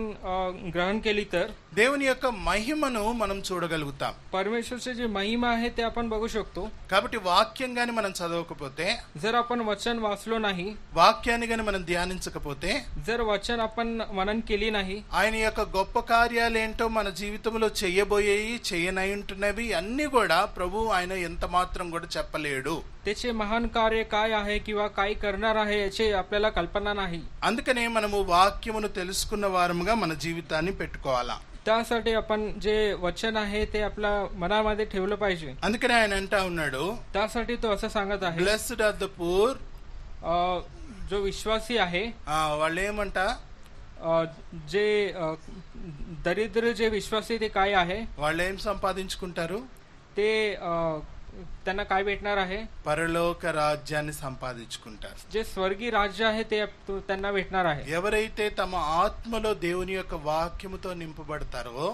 ग्रहण केली तर దేవుని యొక్క మహిమను మనం చూడగలుగుతాం. परमेश्वरची जी महिमा आहे ते आपण बघू शकतो. కాబట్టి వాక్యం గాని మనం చదవకపోతే, जर आपण वचन वाचलो नाही, వాక్యాన్ని గాని మనం ధ్యానించకపోతే, जर वचन आपण मनन केली नाही, ఆయన యొక్క గొప్ప కార్యాలేంటో మన జీవితంలో చేయబోయేవి చేయనై ఉంటున్నవి అన్ని కూడా ప్రభు ఆయన ఎంత మాత్రం కూడా చెప్పలేడు. त्याचे महान कार्य काय आहे किंवा काय करणार आहे याची आपल्याला कल्पना नाही. అందుకనే మనము వాక్యమును తెలుసుకున్న వారముగా మన జీవితాన్ని పెట్టుకోవాలా. त्यासाठी आपण जे वचन आहे ते आपल्या मनामध्ये ठेवलं पाहिजे. అందుకనే ఆయన అంటా ఉన్నాడు, त्यासाठी तो असं सांगत आहे, బ్లెస్డ్ ఆర్ ద పూర్, जो विश्वासी आहे, వాళ్ళు ఏమంట, जे दरिद्र जे विश्वासी ते काय आहे, వాళ్ళు ఏం సంపాదించుకుంటారు, ते त्यांना काय भेटणार आहे, పరలోక రాజ్యాన్ని సంపాదించుకుంటారు. जे स्वर्गीय राज्य आहे ते त्यांना भेटणार आहे. ఎవరైతే తమ ఆత్మలో దేవుని యొక్క వాక్యముతో నింపబడతారో,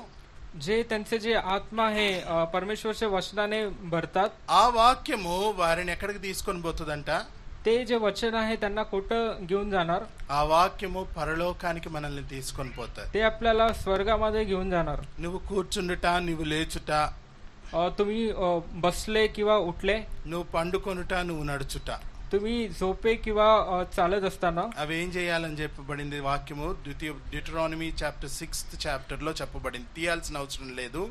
जे त्यांचे जे आत्मा आहे परमेश्वरच्या वचनाने भरतात, ఆ వాక్యము వారిని ఎక్కడికి తీసుకొని పోతుందంట, ते जे वचन आहे त्यांना कुठं घेऊन जाणार, ఆ వాక్యము పరలోకానికి మనల్ని తీసుకొని పోతుంది. ते आपल्याला स्वर्गामध्ये घेऊन जाणार. నువ్వు కూర్చుండుట, నువ్వు లేచుట, तुम्ही बसले किंवा उठले, నువ్వు పండుకొనుట, నువ్వు నడుచుట, तुम्ही झोपे किंवा चालत असताना అవి ఏం చేయాలని చెప్పబడింది వాక్యము డ్యూటరానమీ చాప్టర్ 6th చాప్టర్ లో చెప్పబడింది. తీయాల్సిన అవసరం లేదు,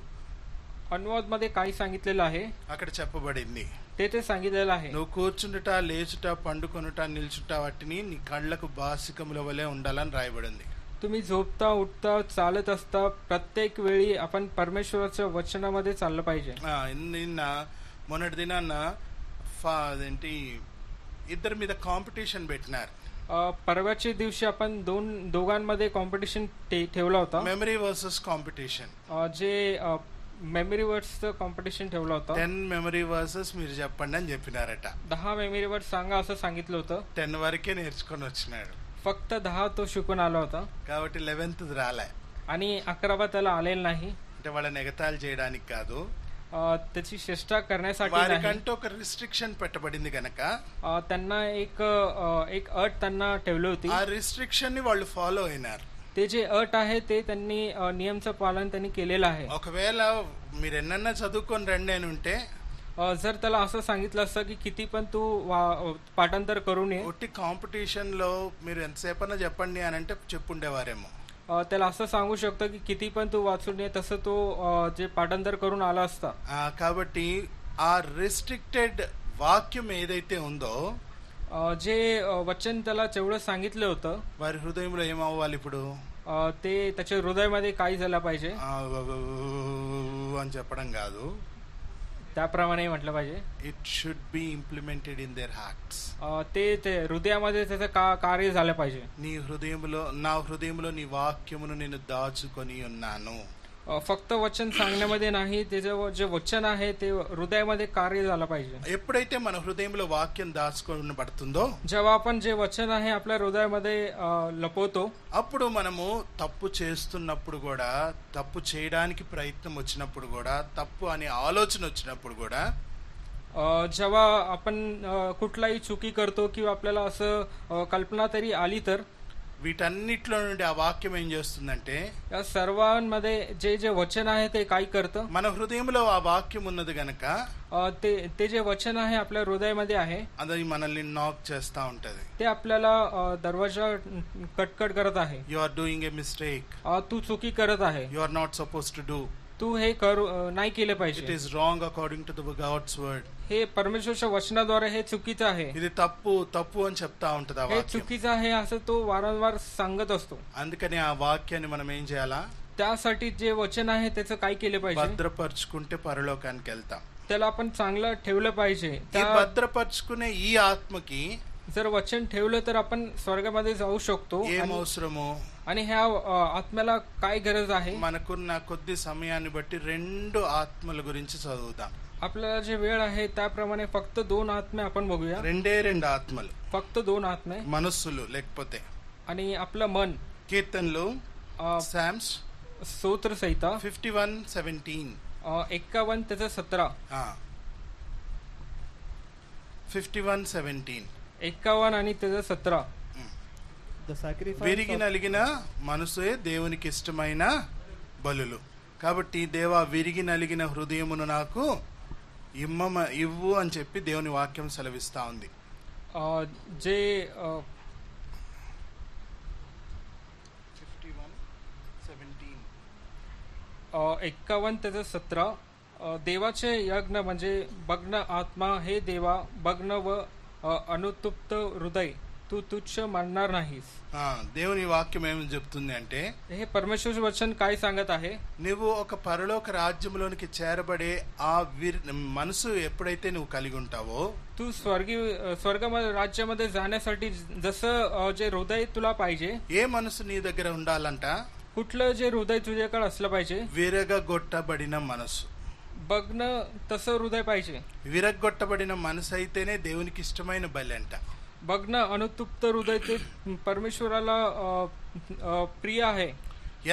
अनुवाद मध्ये काय सांगितलेलं आहे అక్కడ చెప్పబడింది. ते सांगितलेलं आहे. నువ్వు కూర్చుండుట, లేచుట, పండుకొనుట, నిల్చుట వాటిని నీ కళ్ళకు బాసికముల వలె ఉండాలని రాయబడింది. तुम्ही झोपता, उठता, चालत असता प्रत्येक वेळी आपण परमेश्वराच्या वचनामध्ये चाललं पाहिजे. నిన్న మొన్నటి దినాన్న అదేంటి ఇద్దరి మీద కాంపిటీషన్ పెట్టినారు. परवाच्या दिवशी आपण दोघांमध्ये कॉम्पिटिशन ठेवला होता. मेमरी वर्सेस कॉम्पिटिशन, जे मेमरी वर्ड्सचं कॉम्पिटिशन ठेवलं होतं. 10 మెమరీ వర్సెస్ మీరు చెప్పండి అని చెప్పినారట. 10 मेमरी वर्ड्स सांगा असं सांगितलं होतं. 10 వరకే నేర్చుకొని వచ్చినాడు. फक्त 10 तो शिकून आला होता. కాబట్టి 11th రాలే. आणि 11वा त्याला आलेला नाही. అంటే వాళ్ళని ఎగతాళి చేయడానికి కాదు, त्याची चेष्टा करण्यासाठी नाही. వారికంటూ ఒక రిస్ట్రిక్షన్ పెట్టబడింది గనక त्यांना एक अट त्यांना ठेवली होती. ఆ రిస్ట్రిక్షన్ ని వాళ్ళు ఫాలో అయినారు. ते जे अट आहे ते त्यांनी नियमचं पालन त्यांनी केलेलं आहे. ఒకవేళ మీరు ఎన్నన్నా చదువుకొని రండి అని ఉంటే, जर त्याला असं सांगितलं असतं की किती पण तू पाठांतर करून ये, ఒట్టి కాంపిటీషన్ లో మీరు ఎంతసేపన్నా చెప్పండి అని అంటే చెప్పుండేవారేమో. त्याला असं सांगू शकतो की किती पण तू वाचून ये, तसं तो जे पाठांतर करून आला असता. కాబట్టి ఆ రిస్ట్రిక్టెడ్ వాక్యం ఏదైతే ఉందో, जे वचन त्याला जेवढं सांगितलं होतं, వారి హృదయంలో ఏమవ్వాలి ఇప్పుడు, ते त्याच्या हृदयामध्ये काय झालं पाहिजे అని చెప్పడం కాదు, त्याप्रमाणे म्हटलं पाहिजे. It should be implemented in their hearts. ते हृदयामध्ये त्याचं कार्य झालं पाहिजे. నా హృదయంలో నీ వాక్యమును నేను దాచుకొని ఉన్నాను. फक्त वचन सांगण्यामध्ये नाही, त्याचं जे वचन आहे ते हृदयामध्ये कार्य झालं पाहिजे. ఎప్పుడైతే మన హృదయంలో వాక్యం దాచుకోబడుతుందో, जेव्हा आपण जे वचन आहे आपल्या हृदयामध्ये लपवतो, అప్పుడు మనము తప్పు చేస్తున్నప్పుడు కూడా, తప్పు చేయడానికి ప్రయత్నం వచ్చినప్పుడు కూడా, తప్పు అనే ఆలోచన వచ్చినప్పుడు కూడా, जेव्हा आपण कुठलाही चुकी करतो किंवा आपल्याला असं कल्पना तरी आली तर, వీటన్నిటిలో నుండి ఆ వాక్యం ఏం చేస్తుందంటే, या सर्वांमध्ये जे जे वचन आहे ते काय करतं, మన హృదయంలో ఆ వాక్యం ఉన్నది గనక ते जे वचन आहे आपल्या हृदयामध्ये आहे, అది మనల్ని నాక్ చేస్తా ఉంటది. ते आपल्याला दरवाजा कटकट करत आहे. You are doing a mistake, तू चुकी करत आहे, you are not suppose to do, तू हे नाही केलं ఇట్ पाहिजे, is wrong according to the God's word. हे परमेश्वरच्या वचनाद्वारे हे चुकीचं आहे, ఇది తప్పు తప్పు అని చెప్తా ఉంటది ఆ हे వాక్యం. चुकीचं आहे असं तो वारंवार सांगत असतो. అందుకని ఆ వాక్యాన్ని మనం ఏం చేయాలా, त्यासाठी जे वचन आहे त्याचं काय केलं पाहिजे, భద్రపరుచుకుంటే పరలోకానికి వెళ్తాం. त्याला आपण चांगलं ठेवलं पाहिजे. ఈ భద్రపరుచుకునే ఈ ఆత్మకి जर वचन ठेवलं तर आपण स्वर्गामध्ये जाऊ शकतो. ఏం అవసరమో, आणि ह्या आत्म्याला काय गरज आहे, మనకున్న కొద్ది సమయాన్ని బట్టి 2 ఆత్మల గురించి చదువుదాం. आपल्याला जे वेळ आहे त्याप्रमाणे फक्त 2 आत्मे आपण बघूया. 2 ఆత్మలు, फक्त 2 आत्मे, మనస్సులు లేకపోతే. आणि आपलं मन. కీర్తనలు, సామ్స్ स्तोत्र संहिता 51:17, 51 त्याचं 17, 51:17, 51 आणि त्याचं 17. the sacrifice విరిగి of, నలిగిన మనసే దేవునికి ఇష్టమైన బలులు. కాబట్టి దేవా విరిగి నలిగిన హృదయమును నాకు ఇవ్వు అని చెప్పి దేవుని వాక్యం సెలవిస్తా ఉంది. जे 51:17 देवाचे यज्ञ म्हणजे भग्न आत्मा, हे देवा भग्न व अनुतप्त हृदय तू तुच्छ मानणार नाहीस. దేవుని వాక్యం ఏమని చెప్తుంది అంటే, हे परमेश्वर वचन काय सांगत आहे, నువ్వు ఒక పరలోక రాజ్యంలోనికి చేరబడే ఆ మనసు ఎప్పుడైతే నువ్వు కలిగి ఉంటావో, तू स्वर्ग राज्यामध्ये जाण्यासाठी जसं जे हृदय तुला पाहिजे, ఏ మనసు నీ దగ్గర ఉండాలంట, कुठलं जे हृदय तुझ्याकडे असलं पाहिजे, విరగొట్టబడిన మనసు. बघण तसं हृदय पाहिजे. విరగొట్టబడిన మనసు అయితేనే దేవునికి ఇష్టమైన బలి అంట. बघण अनुतप्त हृदय ते परमेश्वराला प्रिय आहे.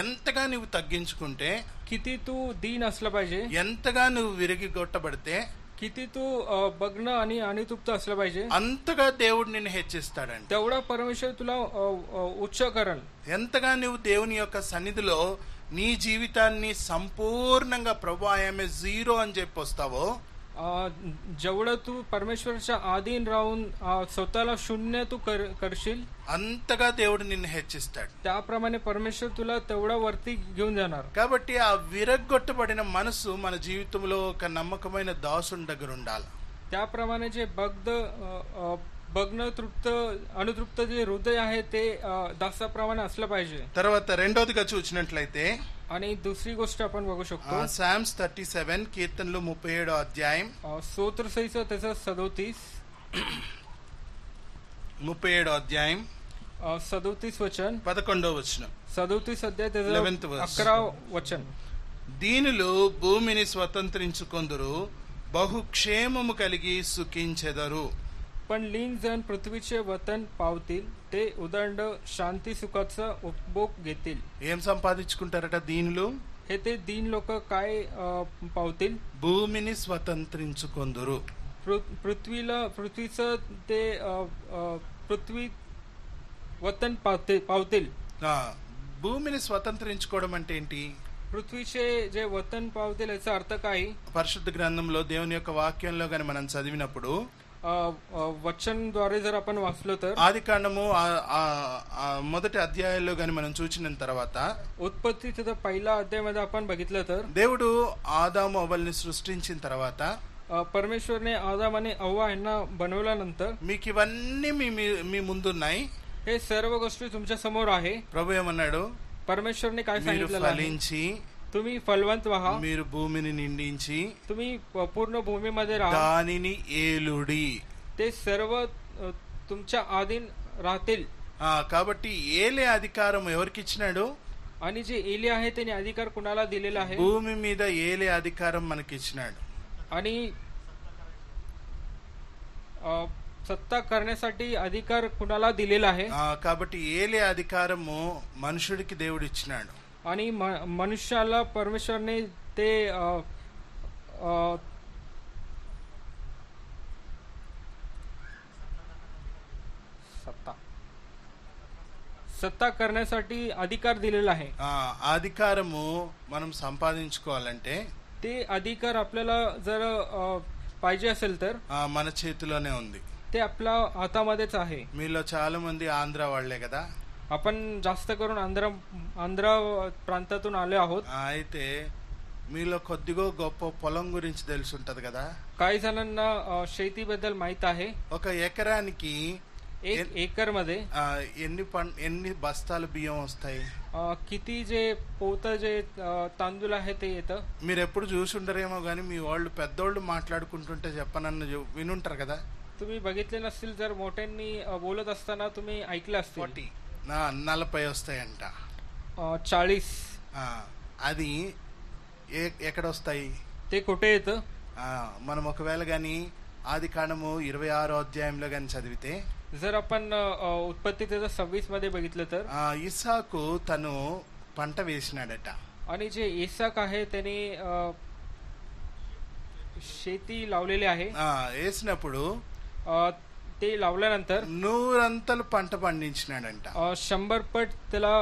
ఎంతగా నువ్వు తగ్గించుకుంటే, किती तू दीन असलं पाहिजे, ఎంతగా నువ్వు విరిగిగొట్టబడితే, किती तू बघणं आणि अनुतप्त असलं पाहिजे, అంతగా దేవుడు నిన్ను హెచ్చిస్తాడంట. तेवढा परमेश्वर तुला उच्च करेल. ఎంతగా నువ్వు దేవుని యొక్క సన్నిధిలో నీ జీవితాన్ని సంపూర్ణంగా ప్రభు ఐఎమ్ జీరో అని చెప్పి వస్తావో, जेवढं तू परमेश्वरच्या आधीन राहून स्वतःला शून्य तू करशील, అంతగా దేవుడు నిన్ను హెచ్చిస్తాడు. त्याप्रमाणे परमेश्वर तुला तेवढा वरती घेऊन जाणार. కాబట్టి ఆ విరగొట్టబడిన మనసు మన జీవితంలో ఒక నమ్మకమైన దాసుని దగ్గర ఉండాలి. त्याप्रमाणे जे बघणं तृप्त अनुतृप्त जे हृदय आहे ते दासाप्रमाणे असलं पाहिजे. తర్వాత రెండోదిగా చూసినట్లయితే, आणि दुसरी गोष्ट आपण बघू शकतो, సామ్స్ 37 కీర్తనలు 37 అధ్యాయం, स्तोत्रसहित त्याचं 37 అధ్యాయం 37 वचन, 11వ వచనం, 37 अध्याय त्याचं 11th verse. 11 वचन. దీనులు భూమిని స్వతంత్రించుకొందురు, బహుక్షేమము కలిగి సుఖించెదరు. पण लीन जण पृथ्वीचे वतन पावतील, ते उदंड शांती सुखाचा उपभोग घेतील. ఏం సంపాదించుకుంటారట దీనులు? हे ते दीन लोक काय पावतील? భూమిని స్వతంత్రించుకొందురు. पृथ्वीचं ते पृथ्वी वतन पावतील. భూమిని స్వతంత్రించుకోవడం అంటే ఏంటి? पृथ्वीचे जे वतन पावतील याचा अर्थ काय? పరిశుద్ధ గ్రంథంలో దేవుని యొక్క వాక్యంలో గాని మనం చదివినప్పుడు, वचन द्वारे जर आपण वाचलो तर, ఆదికాండము మొదటి అధ్యాయంలో గాని మనం చూసిన తర్వాత, उत्पत्तीच्या पहिला अध्यायामध्ये आपण बघितलं तर, దేవుడు ఆదాము అవ్వల్ని సృష్టించిన తర్వాత, परमेश्वरने आदाम आणि हव्वा यांना बनवल्यानंतर, మీకు ఇవన్నీ మీ ముందున్నాయి, हे सर्व गोष्टी तुमच्या समोर आहे. ప్రభు ఏమన్నాడు? परमेश्वरने काय మీరు सांगितलं? ఫలించి, तुम्ही फलवंत व्हा, మీరు భూమిని నిండించి, तुम्ही पूर्ण भूमीमध्ये राहा, దానిని ఏలుడి. ते सर्व तुमच्या आधीन राहतील. కాబట్టి ఏలే అధికారం ఎవరికి ఇచ్చినాడు? आणि जे एली आहे त्याने अधिकार कुणाला दिलेला आहे? భూమి మీద ఏలే అధికారం మనకి ఇచ్చినాడు. आणि सत्ता करण्यासाठी अधिकार कुणाला दिलेला आहे? కాబట్టి ఏలే అధికారము మనుషుడికి దేవుడు ఇచ్చినాడు. आणि मनुष्याला परमेश्वरने ते सत्ता करण्यासाठी अधिकार दिलेला आहे. అధికారము మనం సంపాదించుకోవాలంటే, ते अधिकार आपल्याला जर पाहिजे असेल तर మన చేతిలోనే ఉంది. ते आपल्या हातामध्येच आहे. మీలో చాలా మంది ఆంధ్ర వాళ్లే కదా. आपण जास्त करून आंध्र प्रांतातून आले आहोत. అయితే మీలో కొద్దిగా గొప్ప పొలం గురించి తెలిసి ఉంటది కదా. काही जणांना शेतीबद्दल माहित आहे. ఒక ఎకరానికి एक एकर मध्ये ఎన్ని బస్తాలు బియ్యం వస్తాయి? किती जे पोत जे तांदूळ आहे ते येतं. మీరు ఎప్పుడు చూసి ఉండరేమో గానీ మీ వాళ్ళు పెద్దోళ్ళు మాట్లాడుకుంటుంటే చెప్పనన్న వినుంటారు కదా. तुम्ही बघितले नसतील, जर मोठ्यांनी बोलत असताना तुम्ही ऐकलं असतील. 40 వస్తాయంట. 40 అది ఎక్కడ వస్తాయి? ते कुठे येतं? మనం ఒకవేళ గాని ఆదికాండము 26వ అధ్యాయంలో గాని చదివితే, जर आपण उत्पत्ती 26 मध्ये बघितलं तर, ఇస్సాకు తను పంట వేసినాడట. आणि जे इसाक आहे त्याने शेती लावलेली आहे. వేసినప్పుడు ते ते लावल्यानंतर 100 పంట పండించినాడంట. 100 पट त्याला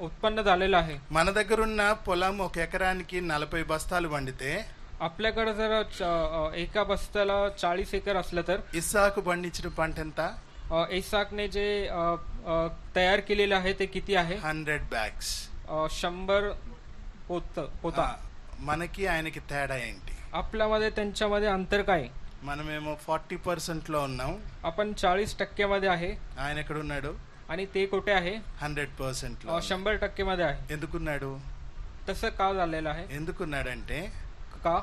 उत्पन्न झालेलं आहे. మన దగ్గర ఉన్న పొలం 1 ఎకరానికి 40 బస్తాలు పండితే आपल्याकडे जर एका बस्त्याला 40 एकर असलं तर ఇస్సాకు పండించిన పంట ఎంత? इसाकने जे तयार केलेलं आहे ते किती आहे? 100 bags. 100 पोता. మనకి ఆయనకి తేడా ఏంటి? आपल्यामध्ये त्यांच्यामध्ये अंतर काय? మనమేమో 40% లో ఉన్నాం, आपण 40% मध्ये आहे. ఆయన ఎక్కడ ఉన్నాడు? आणि ते कुठे आहे? 100% లో. 100% मध्ये आहे. ఎందుకున్నాడు? तसं का झालेलं आहे? ఎందుకున్నాడంటే का?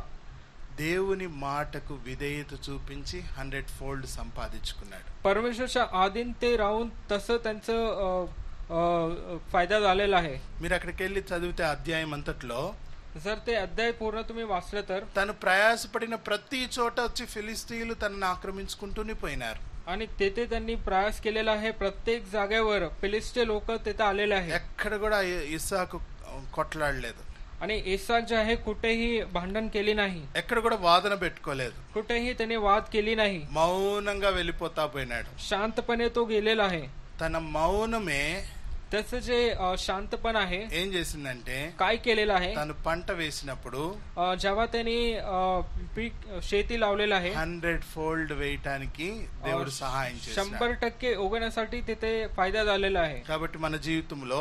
దేవుని మాటకు విధేయత చూపించి 100 fold సంపాదించుకున్నాడు. परमेश्वरच्या आधीन ते राहून तसं त्यांचं फायदा झालेला आहे. మీరు అక్కడికి వెళ్ళి చదివితే అధ్యాయం అంతట్లో जर ते अध्याय पूर्ण तुम्ही वाचलं तर తను ప్రయాసపడిన ప్రతి చోట వచ్చి ఫిలిస్తీయులు తనను ఆక్రమించుకుంటూనే పోయినారు. आणि तेथे त्यांनी प्रयास केलेला आहे. प्रत्येक जागेवर फिलिस्ते लोक तेथे आलेले आहेत. ఎక్కడ కూడా ఇస్సాకు కొట్లాడలేదు. आणि इसाक जे आहे कुठेही भांडण केली नाही, ఎక్కడ కూడా వాదన పెట్టుకోలేదు, कुठेही त्याने वाद केली नाही. మౌనంగా వెళ్ళిపోతా పోయినాడు. शांतपणे तो गेलेला आहे. తన మౌనమే त्याचं जे शांतपण आहे ఏం చేసిందంటే काय केलेलं आहे? తను పంట వేసినప్పుడు जेव्हा त्यांनी पीक शेती लावलेलं आहे 100 fold వేయటానికి దేవుడు సహాయం చేశాడు. 100% उगवण्यासाठी तिथे फायदा झालेला आहे. కాబట్టి మన జీవితంలో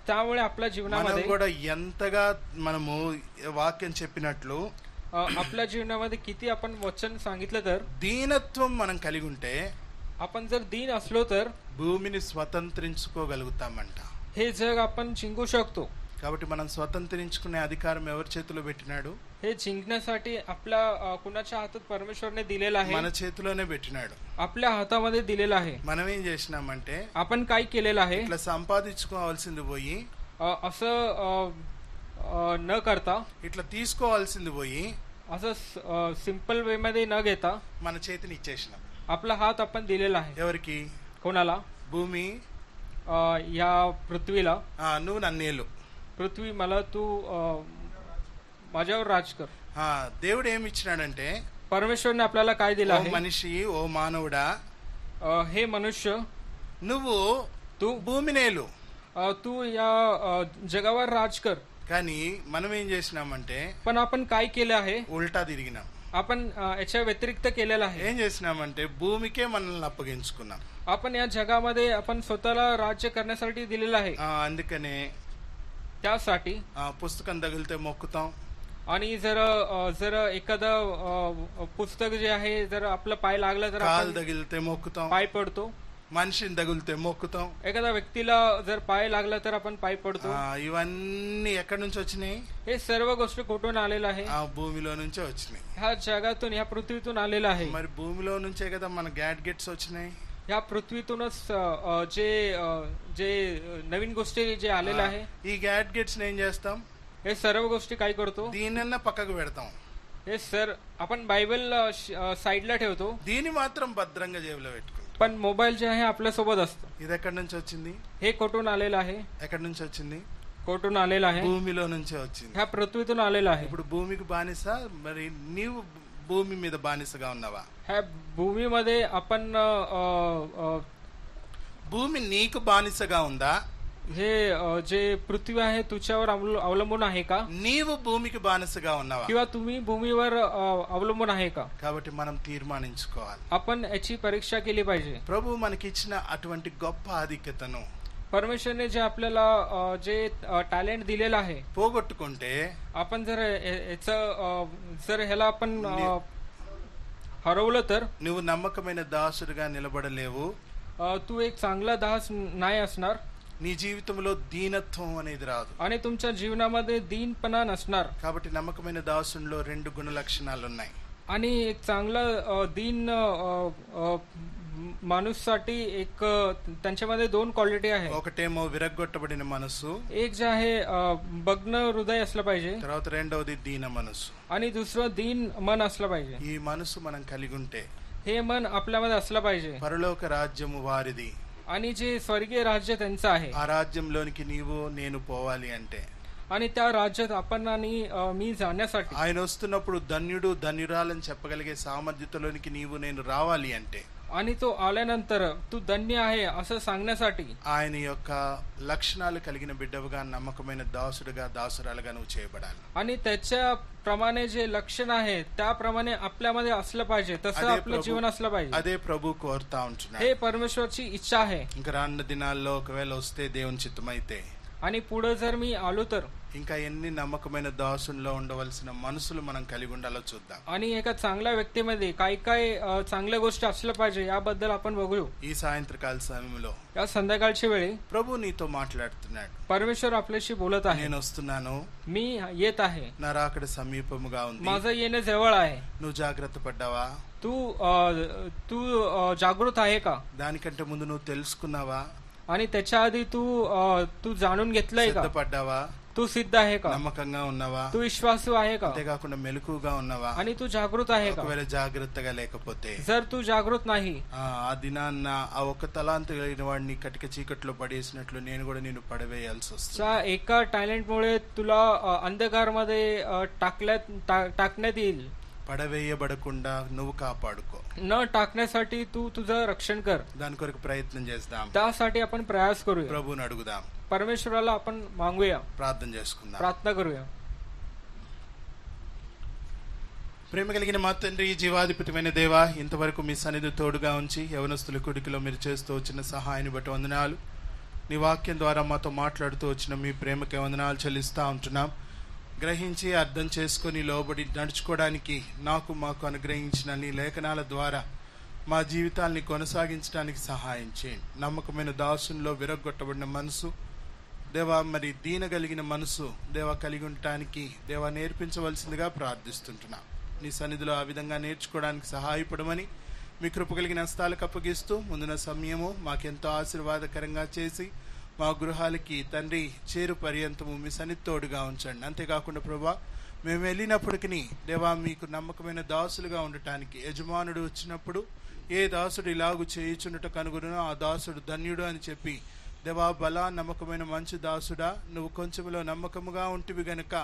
त्यामुळे आपल्या మనం जीवनामध्ये కూడా ఎంతగా మనము వాక్యం చెప్పినట్లు आपल्या जीवनामध्ये किती आपण वचन सांगितलं तर దీనత్వం మనం కలిగి ఉంటే आपण जर दीन असलो तर భూమిని స్వతంత్రించుకోగలుగుతామంట. हे जग आपण जिंकू शकतो. కాబట్టి మనం స్వతంత్రించుకునే అధికారం ఎవరి చేతిలో పెట్టినాడు? हे जिंकण्यासाठी आपल्या कुणाच्या हातात परमेश्वरने दिलेलं आहे? మన చేతిలోనే పెట్టినాడు. आपल्या हातामध्ये दिलेलं आहे. మనం ఏం చేసినామంటే आपण काय केलेलं आहे? ఇట్లా సంపాదించుకోవాల్సింది పోయి असं न करता ఇట్లా తీసుకోవాల్సింది పోయి असं सिंपल वे मध्ये न घेता మన చేతిని ఇచ్చేసినాం. आपला हात आपण दिलेला आहे. ఎవరికి? कोणाला? భూమి या पृथ्वीला. నువ్వు నన్నేలు, पृथ्वी मला तू माझ्यावर राज कर. దేవుడు ఏమి ఇచ్చినాడంటే परमेश्वरने आपल्याला काय दिलं ఓ आहे? మనిషి, ఓ మానవుడా, हे मनुष्य నువ్వు तू భూమినేలు. तू या जगावर राज कर. కానీ మనం ఏం చేసినామంటే पण आपण काय केलं आहे? ఉల్టా తిరిగినాం. आपण याच्या व्यतिरिक्त केलेलं आहे. ఏం చేసినామంటే భూమికే మనల్ని అప్పగించుకున్నాం. आपण या जगामध्ये आपण स्वतःला राज्य करण्यासाठी दिलेलं आहे. అందుకనే त्यासाठी పుస్తకం తగిలితే మొక్కుతాం. आणि जर एखादं पुस्तक जे आहे जर आपलं पाय लागलं तर కాలు आपण తగిలితే మొక్కుతాం. पाय पडतो. మనిషిని తగిలితే మొక్కుతాం. एखाद्या व्यक्तीला जर पाय लागला तर आपण पाय पडतो. ఇవన్నీ ఎక్కడి నుంచి వచ్చినాయి? हे सर्व गोष्टी कुठून आलेलं आहे? భూమిలో నుంచే వచ్చినాయి. ह्या जगातून ह्या पृथ्वीतून आलेलं आहे. మరి భూమిలో నుంచే కదా మన గ్యాడ్గెట్స్ వచ్చినాయి. ह्या पृथ्वीतूनच जे नवीन गोष्टी जे आलेल्या आहे ఈ గ్యాడ్గెట్స్ ఏం చేస్తాం? हे सर्व गोष्टी काय करतो? దీనన్నా పక్కకు పెడతాం. हे आपण बायबल साईडला ठेवतो, దీని మాత్రం భద్రంగా జేబులో పెట్టుకుంటాం. पण मोबाईल जे आहे आपल्या सोबत असतं. ఇది ఎక్కడి నుంచి వచ్చింది? हे कुठून आलेलं आहे? ఎక్కడి నుంచి వచ్చింది? कुठून आलेलं आहे? భూమిలో నుంచే వచ్చింది. ह्या पृथ्वीतून आलेलं आहे. ఇప్పుడు భూమికి బానిస, మరి నీవు భూమి మీద బానిసగా ఉన్నావా? ह्या भूमीमध्ये आपण భూమి నీకు బానిసగా ఉందా? हे जे पृथ्वी आहे तुझ्यावर अवलंबून आहे का? నీవు భూమికి బానిసగా ఉన్నావా? किंवा तुम्ही भूमीवर अवलंबून आहे का? కాబట్టి మనం తీర్మానించుకోవాలి. आपण याची परीक्षा केली पाहिजे. ప్రభు మనకిచ్చిన అటువంటి గొప్ప ఆధిక్యతను परमेश्वरने जे आपल्याला जे टॅलेंट दिलेलं आहे పోగొట్టుకుంటే आपण जर जर ह्याला आपण हरवलं तर నువ్వు నమ్మకమైన దాసుడిగా నిలబడలేవు. तू एक चांगला दास नाही असणार. నీ జీవితంలో దీనత్వం అనేది రాదు. आणि तुमच्या जीवनामध्ये दीनपणा नसणार. కాబట్టి నమ్మకమైన దాసునిలో 2 గుణ లక్షణాలు ఉన్నాయి. आणि एक चांगला दीन माणूससाठी एक त्यांच्यामध्ये 2 क्वालिटी आहे. ఒకటేమో విరగ్గొట్టబడిన మనసు, एक जे आहे भग्न हृदय असलं पाहिजे, తర్వాత రెండవది దీన మనసు. आणि दुसरं दीन मन असलं पाहिजे. ఈ మనసు మనం కలిగి ఉంటే हे मन आपल्यामध्ये असलं पाहिजे. పరలోక రాజ్యము వారిది. आणि जे स्वर्गीय राज्य त्यांचं आहे, ఆ రాజ్యంలోనికి నీవు నేను పోవాలి అంటే आणि त्या राज्यात आपण आणि मी जाण्यासाठी. ఆయన వస్తున్నప్పుడు ధన్యుడు ధన్యురాలని చెప్పగలిగే సామర్థ్యతలోనికి నీవు నేను రావాలి అంటే आणि तो आल्यानंतर तू धन्य आहे असं सांगण्यासाठी ఆయన యొక్క లక్షణాలు కలిగిన బిడ్డవుగా నమ్మకమైన దాసుడుగా దాసురాలుగా నువ్వు చేయబడాలి. आणि त्याच्या प्रमाणे जे लक्षण आहे त्याप्रमाणे आपल्यामध्ये असलं पाहिजे, तसं आपलं जीवन असलं पाहिजे. అదే ప్రభు కోరుతా ఉంటున్నాడు. हे परमेश्वरची इच्छा आहे. ఇంకా రానున్న దినాల్లో ఒకవేళ వస్తే దేవుని చిత్తమైతే आणि पुढे जर मी आलो तर ఇంకా ఎన్ని నమ్మకమైన దాసుల్లో ఉండవలసిన మనసులు మనం కలిగి ఉండాలో చూద్దాం. आणि एका चांगल्या व्यक्तीमध्ये काय काय चांगल्या गोष्टी असल्या पाहिजे याबद्दल आपण बघू. ఈ సాయంత్రకాల సమయంలో या संध्याकाळच्या वेळी ప్రభు నీతో మాట్లాడుతున్నాడు. परमेश्वर आपल्याशी बोलत आहे. నేను వస్తున్నాను, मी येत आहे, నా రాకడ సమీపముగా ఉంది, माझं येणे जवळ आहे. నువ్వు జాగ్రత్త పడ్డావా? तू जागृत आहे का? దానికంటే ముందు నువ్వు తెలుసుకున్నావా? आणि त्याच्या आधी तू जाणून घेतलंय का? సిద్ధపడ్డావా? तू सिद्ध आहे का? నమ్మకంగా ఉన్నావా? तू विश्वासू आहे का? అంతేకాకుండా మెలకుగా ఉన్నావా? आणि तू जागृत आहे का? ఒకవేళ జాగ్రత్తగా లేకపోతే जर तू जागृत नाही, ఆ దినాన్న ఆ ఒక్క తలాంతు కలిగిన వాడిని కటిక చీకట్లో పడేసినట్లు నేను కూడా నిన్ను పడవేయాల్సి వస్తుంది. त्या एका टॅलेंट मुळे तुला अंधकारमध्ये टाकण्यात येईल. పడవేయబడకుండా నువ్వు కాపాడుకో. न टाकण्यासाठी तू तुझं रक्षण कर. దాని కొరకు ప్రయత్నం చేద్దాం. त्यासाठी आपण प्रयास करूया. ప్రభువుని అడుగుదాం. परमेश्वराला आपण मागूया, ప్రార్థన చేసుకుందాం. प्रार्थना करूया. ప్రేమ కలిగిన మా తండ్రి, జీవాధిపతిమైన దేవా, ఇంతవరకు మీ సన్నిధి తోడుగా ఉంచి యవనస్తుల కుడికిలో మీరు చేస్తూ వచ్చిన సహాయాన్ని బట్టి వందనాలు. నీ వాక్యం ద్వారా మాతో మాట్లాడుతూ వచ్చిన మీ ప్రేమకి వందనాలు చెల్లిస్తూ ఉంటున్నాం. గ్రహించి అర్థం చేసుకుని లోబడి నడుచుకోవడానికి నాకు మాకు అనుగ్రహించిన నీ లేఖనాల ద్వారా మా జీవితాల్ని కొనసాగించడానికి సహాయం చేయండి. నమ్మకమైన దాసుల్లో విరగొట్టబడిన మనసు దేవా, మరి దీనగలిగిన మనసు దేవా కలిగి ఉండటానికి దేవా నేర్పించవలసిందిగా ప్రార్థిస్తుంటున్నాం. నీ సన్నిధిలో ఆ విధంగా నేర్చుకోవడానికి సహాయపడమని మీ కృప కలిగిన హస్తాలకు అప్పగిస్తూ ముందున్న సమయము మాకెంతో ఆశీర్వాదకరంగా చేసి మా గృహాలకి తండ్రి చేరు పర్యంతము మీ సన్నిధి తోడుగా ఉంచండి. అంతేకాకుండా ప్రభా, మేము వెళ్ళినప్పటికీ దేవా మీకు నమ్మకమైన దాసులుగా ఉండటానికి యజమానుడు వచ్చినప్పుడు ఏ దాసుడు ఇలాగు చేయుచున్నట కనుగొనో ఆ దాసుడు ధన్యుడు అని చెప్పి దేవా, బలా నమ్మకమైన మంచి దాసుడా, నువ్వు కొంచెంలో నమ్మకముగా ఉంటివి గనుక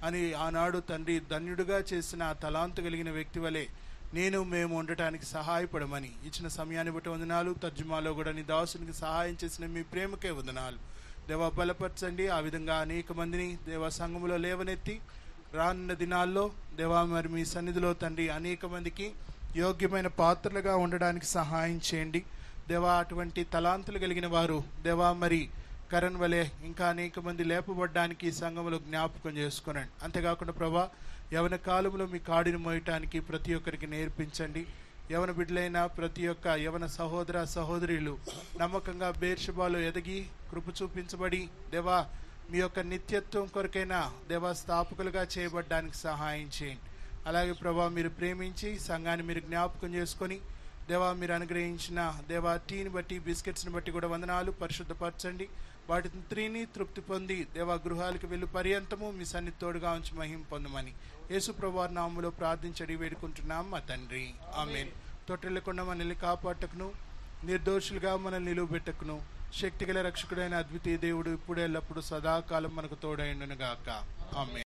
అని ఆనాడు తండ్రి ధన్యుడుగా చేసిన ఆ తలాంతు కలిగిన వ్యక్తి వలె మేము ఉండటానికి సహాయపడమని ఇచ్చిన సమయాన్ని బట్టి వందనాలు. తర్జుమాలో కూడా నీ దాసునికి సహాయం చేసిన మీ ప్రేమకే వందనాలు. దేవా, బలపరచండి. ఆ విధంగా అనేక మందిని దేవా సంఘములో లేవనెత్తి రానున్న దినాల్లో దేవా మరి మీ సన్నిధిలో తండ్రి అనేక మందికి యోగ్యమైన పాత్రలుగా ఉండడానికి సహాయం చేయండి. దేవా, అటువంటి తలాంతులు కలిగిన వారు దేవా మరి కరణ్ వలె ఇంకా అనేక మంది లేపబడ్డానికి సంఘములో జ్ఞాపకం చేసుకునండి. అంతేకాకుండా ప్రభా, యవన కాలంలో మీ కాడిని మోయటానికి ప్రతి ఒక్కరికి నేర్పించండి. యవన బిడ్డలైన ప్రతి ఒక్క యవన సహోదర సహోదరులు నమ్మకంగా బేర్షబాలో ఎదిగి కృప చూపించబడి దేవా మీ యొక్క నిత్యత్వం కొరకైనా దేవా స్థాపకులుగా చేయబడ్డానికి సహాయం చేయండి. అలాగే ప్రభా, మీరు ప్రేమించి సంఘాన్ని మీరు జ్ఞాపకం చేసుకొని దేవా మీరు అనుగ్రహించిన దేవా టీని బట్టి బిస్కెట్స్ని బట్టి కూడా వందనాలు. పరిశుద్ధపరచండి. వాటిని త్రీని తృప్తి పొంది దేవా గృహాలకు వెళ్ళు పర్యంతము మీ సన్నిధి తోడుగా ఉంచి మహిమ పొందమని యేసు ప్రభువారి నామములో ప్రార్థించడి వేడుకుంటున్నాం మా తండ్రి, ఆమేన్. తొట్టెళ్ళకుండా మనల్ని కాపాటకును నిర్దోషులుగా మనల్ని నిలువబెట్టకును శక్తిగల రక్షకుడైన అద్వితీయ దేవుడు ఇప్పుడు ఎల్లప్పుడు సదాకాలం మనకు తోడైండును గాక. ఆమేన్.